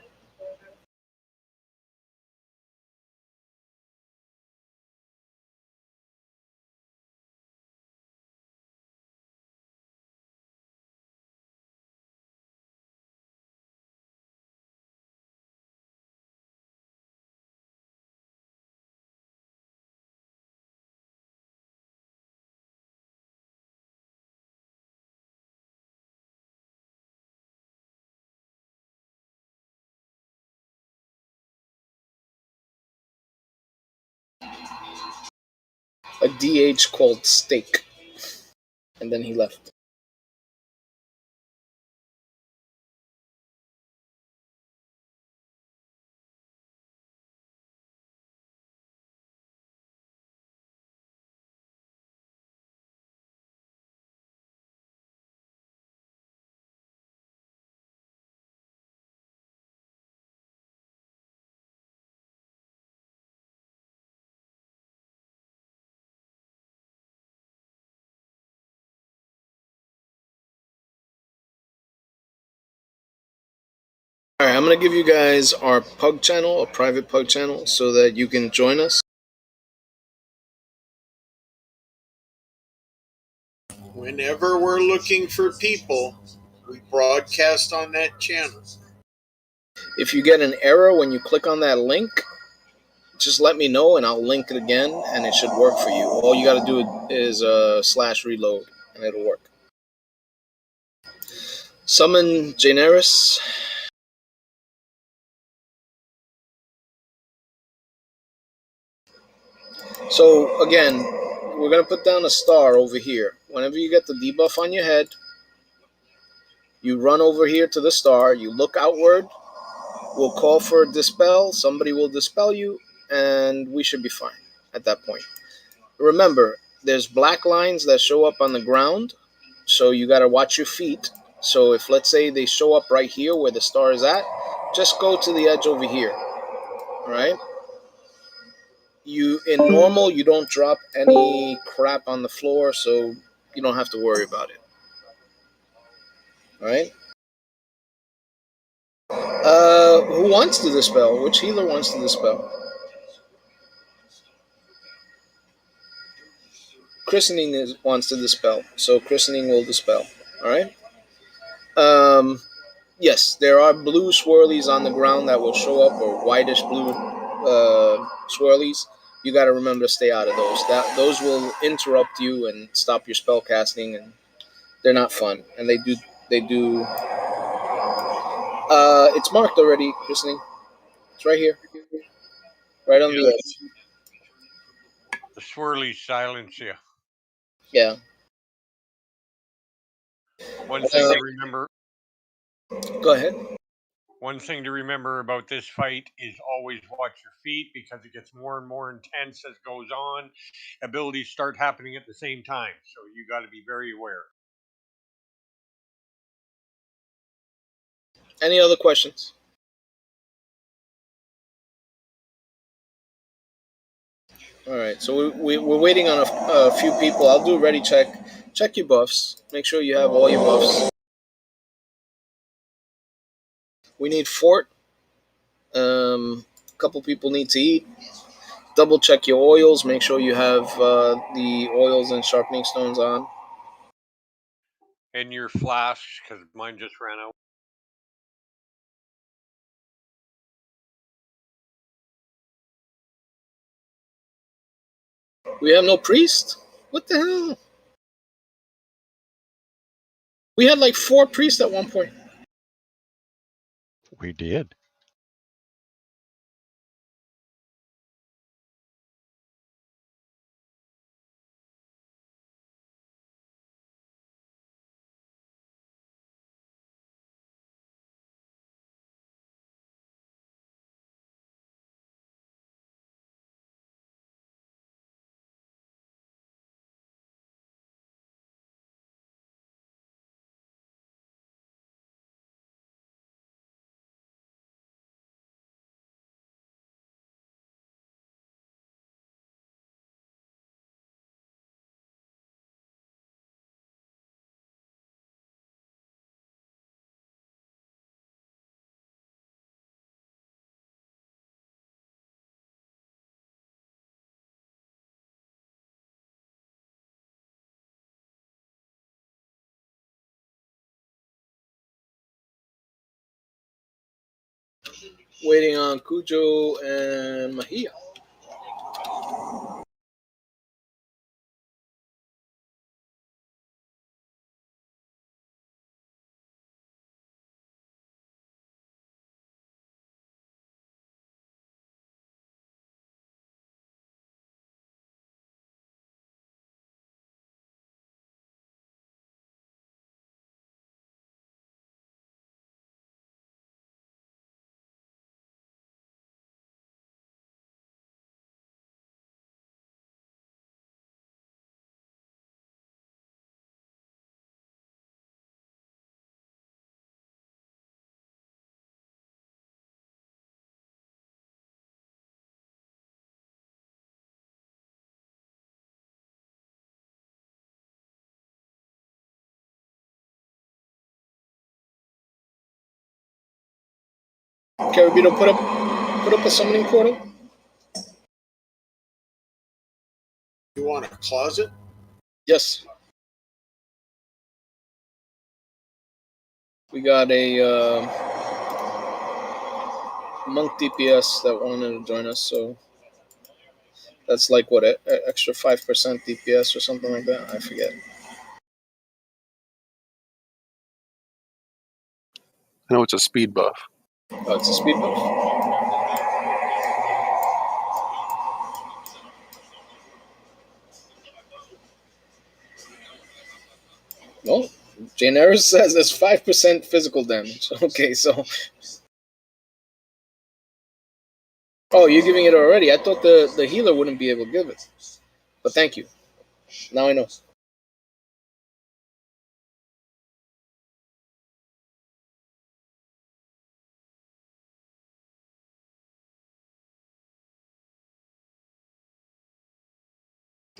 A DH called Steak. And then he left. Alright, I'm going to give you guys our pug channel, a private pug channel, so that you can join us. Whenever we're looking for people, we broadcast on that channel. If you get an error when you click on that link, just let me know and I'll link it again and it should work for you. All you got to do is /reload and it'll work. Summon Janeris. So again, we're going to put down a star over here. Whenever you get the debuff on your head, you run over here to the star, you look outward, we'll call for a dispel, somebody will dispel you, and we should be fine at that point. Remember, there's black lines that show up on the ground, so you got to watch your feet. So if, let's say, they show up right here where the star is at, just go to the edge over here, all right? In normal, you don't drop any crap on the floor, so you don't have to worry about it, all right? Who wants to dispel? Which healer wants to dispel? Christening wants to dispel, so Christening will dispel, all right? Yes, there are blue swirlies on the ground that will show up, or whitish blue swirlies. You got to remember to stay out of those. Those will interrupt you and stop your spell casting, and they're not fun. And they do. It's marked already, Christening. It's right here, right on the edge. The swirly silence you. Yeah. One thing to remember. Go ahead. One thing to remember about this fight is always watch your feet, because it gets more and more intense as it goes on. Abilities start happening at the same time, so you got to be very aware. Any other questions? All right, so we're waiting on a few people. I'll do a ready check. Check your buffs. Make sure you have all your buffs. We need fort. A couple people need to eat. Double check your oils. Make sure you have the oils and sharpening stones on. And your flash, because mine just ran out. We have no priest? What the hell? We had like 4 priests at one point. We did. Waiting on Cujo and Mahia. Carabito, put up a summoning portal. You want a closet? Yes. We got a monk DPS that wanted to join us, so that's like what, extra 5% DPS or something like that. I forget. I know it's a speed buff. Oh, it's a speed buff. Well, Jane Harris says there's 5% physical damage. Okay, so. Oh, you're giving it already? I thought the healer wouldn't be able to give it. But thank you. Now I know.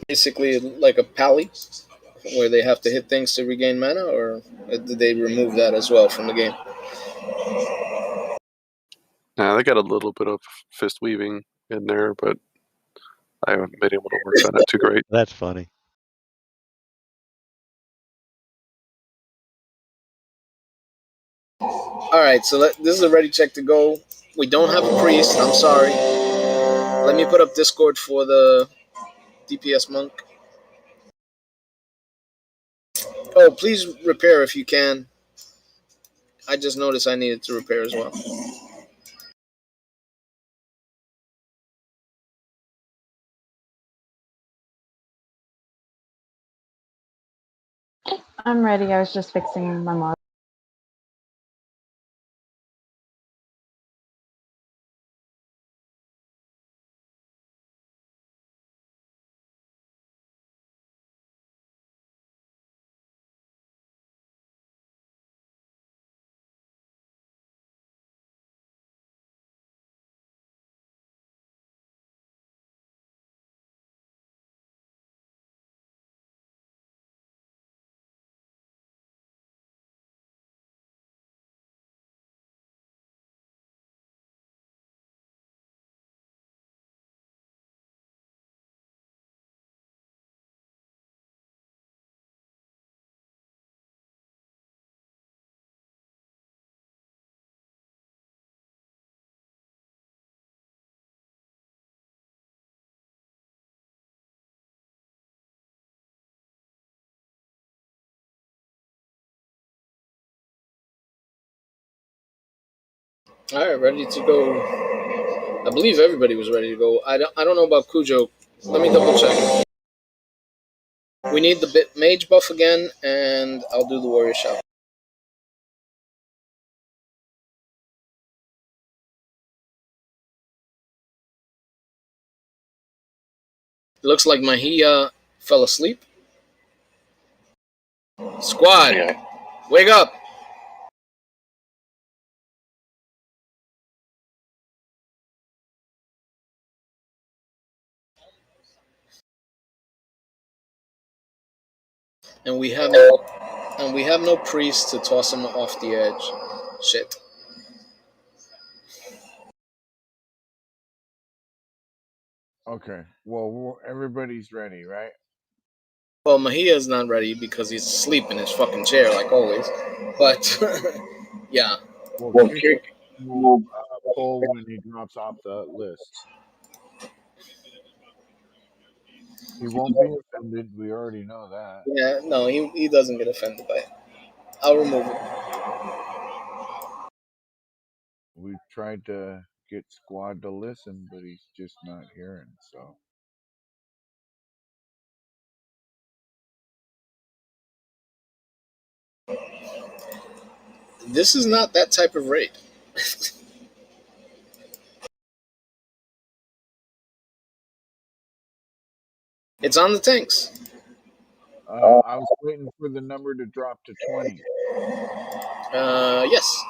Basically, like a pally, where they have to hit things to regain mana, or did they remove that as well from the game? Nah, they got a little bit of fist weaving in there, but I haven't been able to work on it too great. That's funny. Alright, so this is a ready check to go. We don't have a priest, I'm sorry. Let me put up Discord for the DPS monk. Oh, please repair if you can. I just noticed I needed to repair as well. I'm ready. I was just fixing my mod. Alright, ready to go. I believe everybody was ready to go. I don't know about Cujo. Let me double check. We need the mage buff again, and I'll do the warrior shout. Looks like Mahia fell asleep. Squad, wake up! And we have no priest to toss him off the edge. Shit. Okay. Well, everybody's ready, right? Well, Mahia's not ready because he's asleep in his fucking chair like always. But yeah. Well, Kirk will pull when he drops off the list. He won't be offended. We already know that. Yeah, no, he doesn't get offended by it. I'll remove him. We've tried to get Squad to listen, but he's just not hearing, so. This is not that type of raid. It's on the tanks. I was waiting for the number to drop to 20. Yes.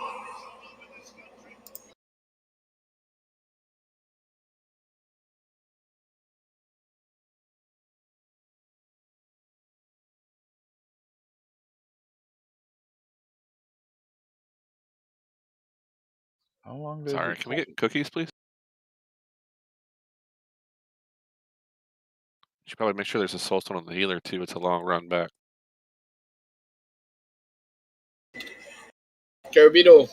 How long does Sorry, it can we take? get cookies, please? Should probably make sure there's a soul stone on the healer too. It's a long run back. Carabito,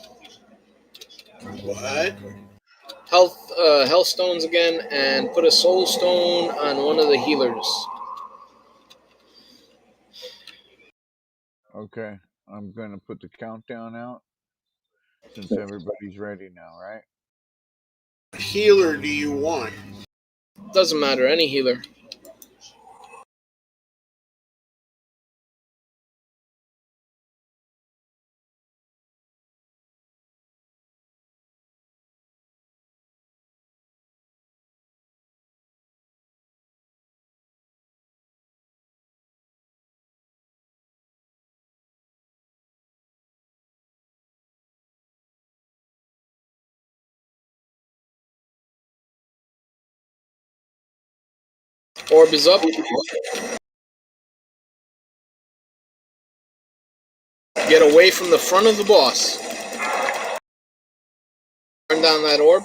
What? health stones again, and put a soul stone on one of the healers. Okay, I'm gonna put the countdown out since everybody's ready now, right? What healer do you want? Doesn't matter, any healer. Orb is up. Get away from the front of the boss. Turn down that orb.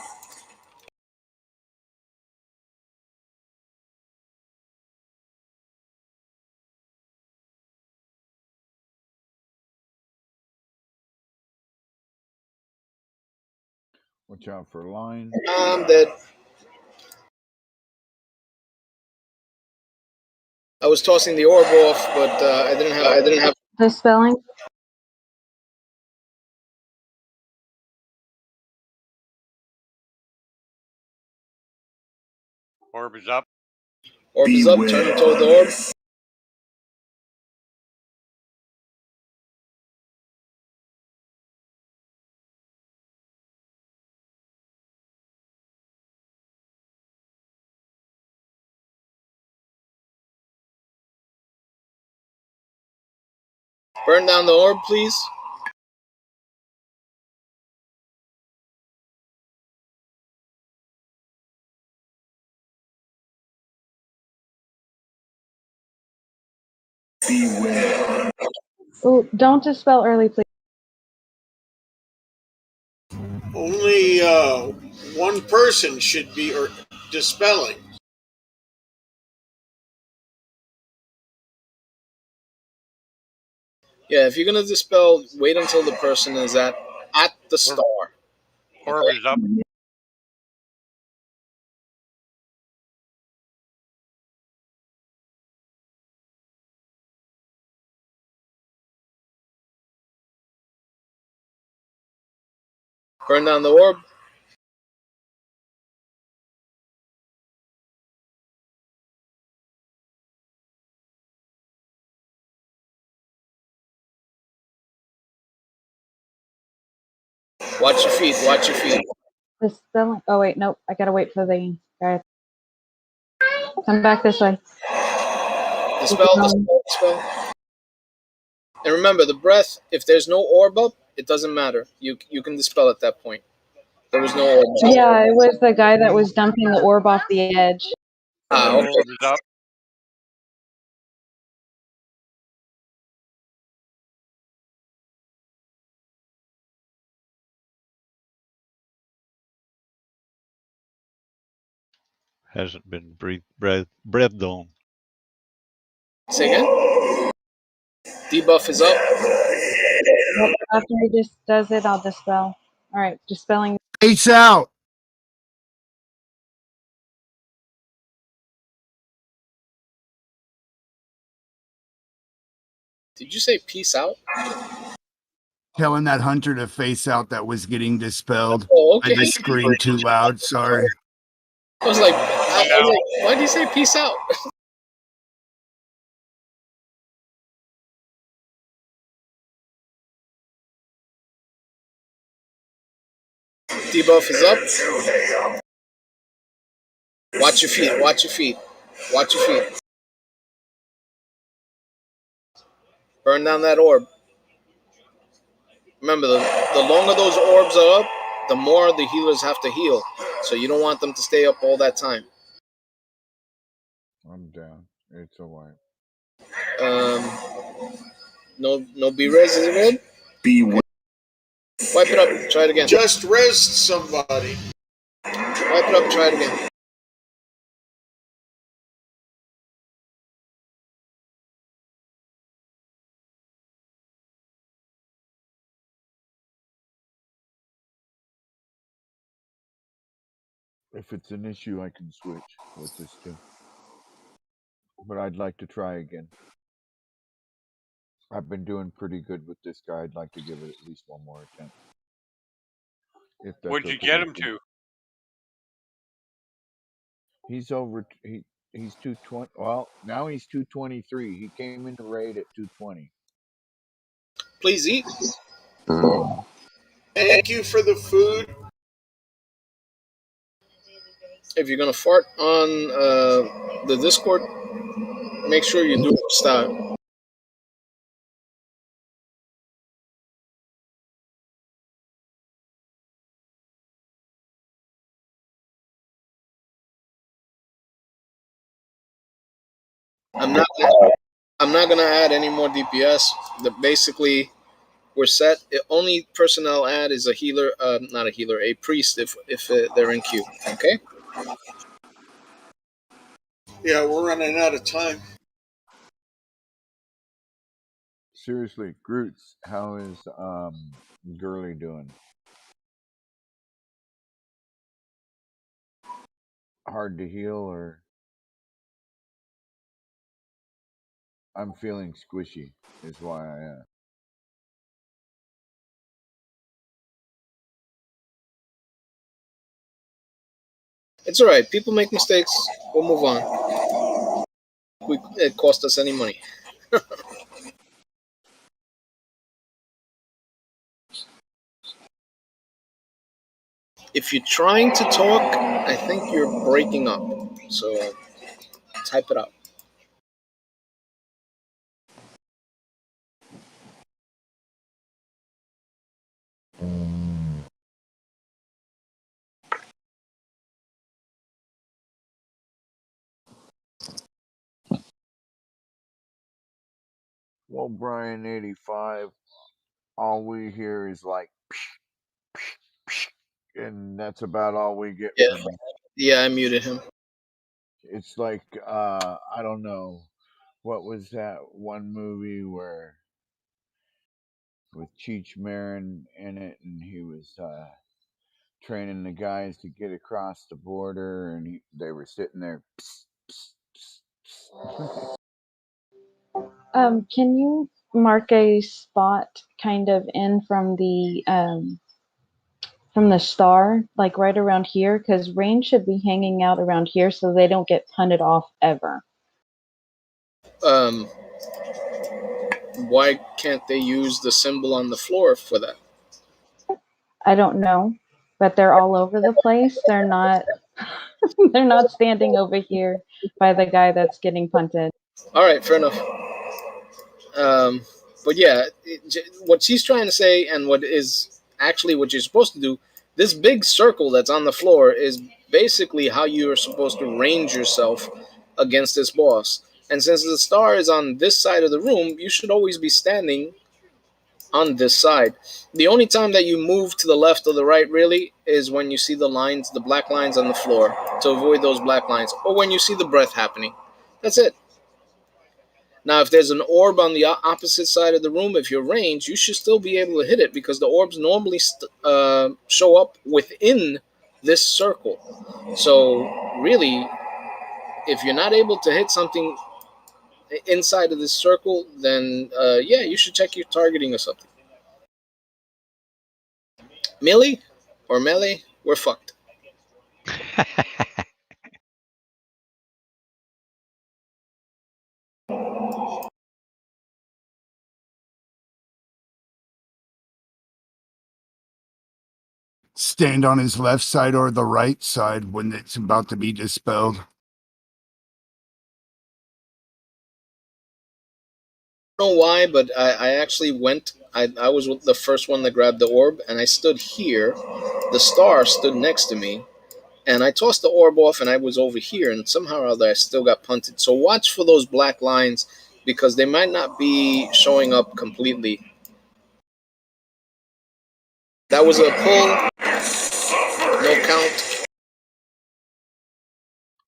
Watch out for line. I'm dead. I was tossing the orb off, but I didn't have. Dispelling. Orb is up. Orb is up. Turn it toward the orb. Burn down the orb, please. Beware. Oh, don't dispel early, please. Only one person should be dispelling. Yeah, if you're gonna dispel, wait until the person is at the star. Orb is up. Burn down the orb. Watch your feet. Watch your feet. Dispelling. Oh wait, nope. I gotta wait for the guy. Come back this way. Dispel. And remember, the breath, if there's no orb up, it doesn't matter. You can dispel at that point. There was no orb. Yeah, it was the guy that was dumping the orb off the edge. Ah, okay. Orb is up. Hasn't been breathed on. Say again? Debuff is up. Nope, after he just does it, I'll dispel. Alright, dispelling. Face out. Did you say peace out? Telling that hunter to face out that was getting dispelled. Oh, okay. I just screamed too loud. Sorry. I was like, why did you say peace out? Debuff is up. Watch your feet. Watch your feet. Watch your feet. Burn down that orb. Remember, the longer those orbs are up, the more the healers have to heal. So you don't want them to stay up all that time. I'm down. It's a wipe. No B-res is good? Beware. Wipe it up. Try it again. Just rest somebody. Wipe it up. Try it again. If it's an issue, I can switch with this too. But I'd like to try again. I've been doing pretty good with this guy. I'd like to give it at least one more attempt. If that's What'd you okay get with him you. to? He's over. He's 220. Well, now he's 223. He came into raid at 220. Please eat. Thank you for the food. If you're gonna fart on the Discord, make sure you do it style. I'm not gonna add any more DPS. Basically, we're set. The only person I'll add is a healer, not a healer, a priest if they're in queue. Okay. Yeah, we're running out of time. Seriously, Groots, how is Gurley doing? Hard to heal, or I'm feeling squishy is why I asked. It's all right. People make mistakes. We'll move on. It cost us any money. If you're trying to talk, I think you're breaking up. So type it out. Well, Brian 85, all we hear is like, and that's about all we get Yeah. from him. Yeah, I muted him. It's like I don't know, what was that one movie where with Cheech Marin in it, and he was training the guys to get across the border, and they were sitting there. Can you mark a spot kind of in from the star, like right around here? Because rain should be hanging out around here so they don't get punted off ever. Why can't they use the symbol on the floor for that? I don't know, but they're all over the place. They're not they're not standing over here by the guy that's getting punted. All right, fair enough. But yeah, what she's trying to say, and what is actually what you're supposed to do, this big circle that's on the floor is basically how you are supposed to range yourself against this boss. And since the star is on this side of the room, you should always be standing on this side. The only time that you move to the left or the right really is when you see the lines, the black lines on the floor, to avoid those black lines, or when you see the breath happening. That's it. Now, if there's an orb on the opposite side of the room, if you're ranged, you should still be able to hit it because the orbs normally show up within this circle. So, really, if you're not able to hit something inside of this circle, then yeah, you should check your targeting or something. Melee or melee, we're fucked. Stand on his left side or the right side when it's about to be dispelled. I don't know why, but I actually went. I was the first one that grabbed the orb, and I stood here. The star stood next to me, and I tossed the orb off, and I was over here, and somehow or other I still got punted. So watch for those black lines because they might not be showing up completely. That was a pull. No count.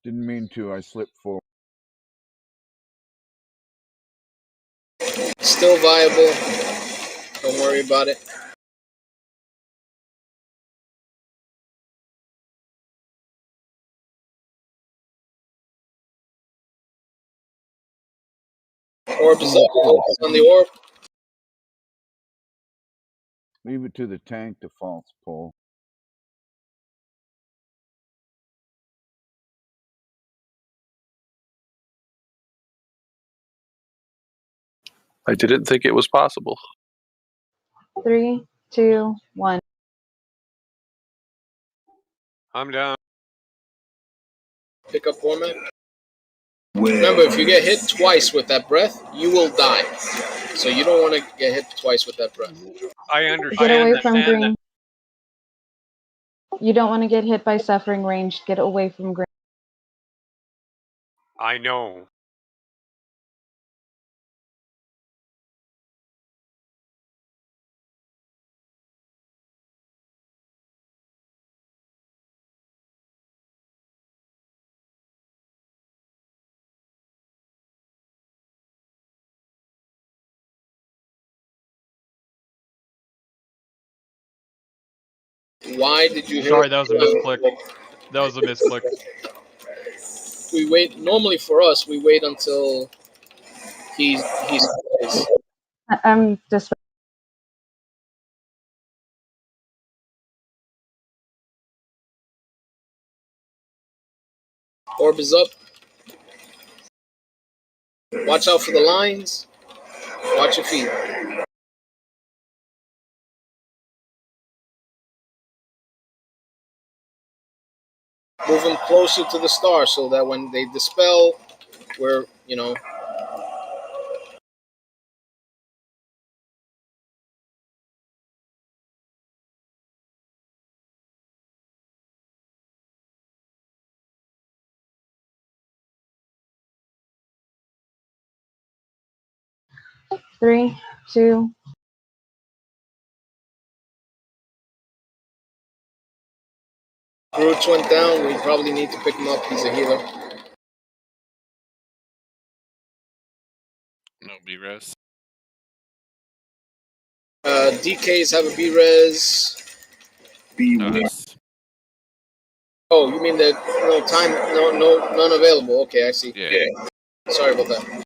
Didn't mean to. I slipped forward. Still viable. Don't worry about it. Orb is up. Focus on the orb. Leave it to the tank to false pull. I didn't think it was possible. 3, 2, 1. I'm down. Pick up format. Remember, if you get hit twice with that breath, you will die. So you don't want to get hit twice with that breath. I Get understand. away from that. green. You don't want to get hit by suffering range. Get away from green. I know. Why did you hit? Sorry, that was a misclick. That was a misclick. We wait. Normally for us, we wait until he's. I'm just. Orb is up. Watch out for the lines. Watch your feet. Move them closer to the star so that when they dispel, we're, you know. Three, two. Brutes went down. We probably need to pick him up. He's a healer. No B-res. DKs have a B-res. B-res. Oh, you mean that no time, none available? Okay, I see. Yeah. Sorry about that.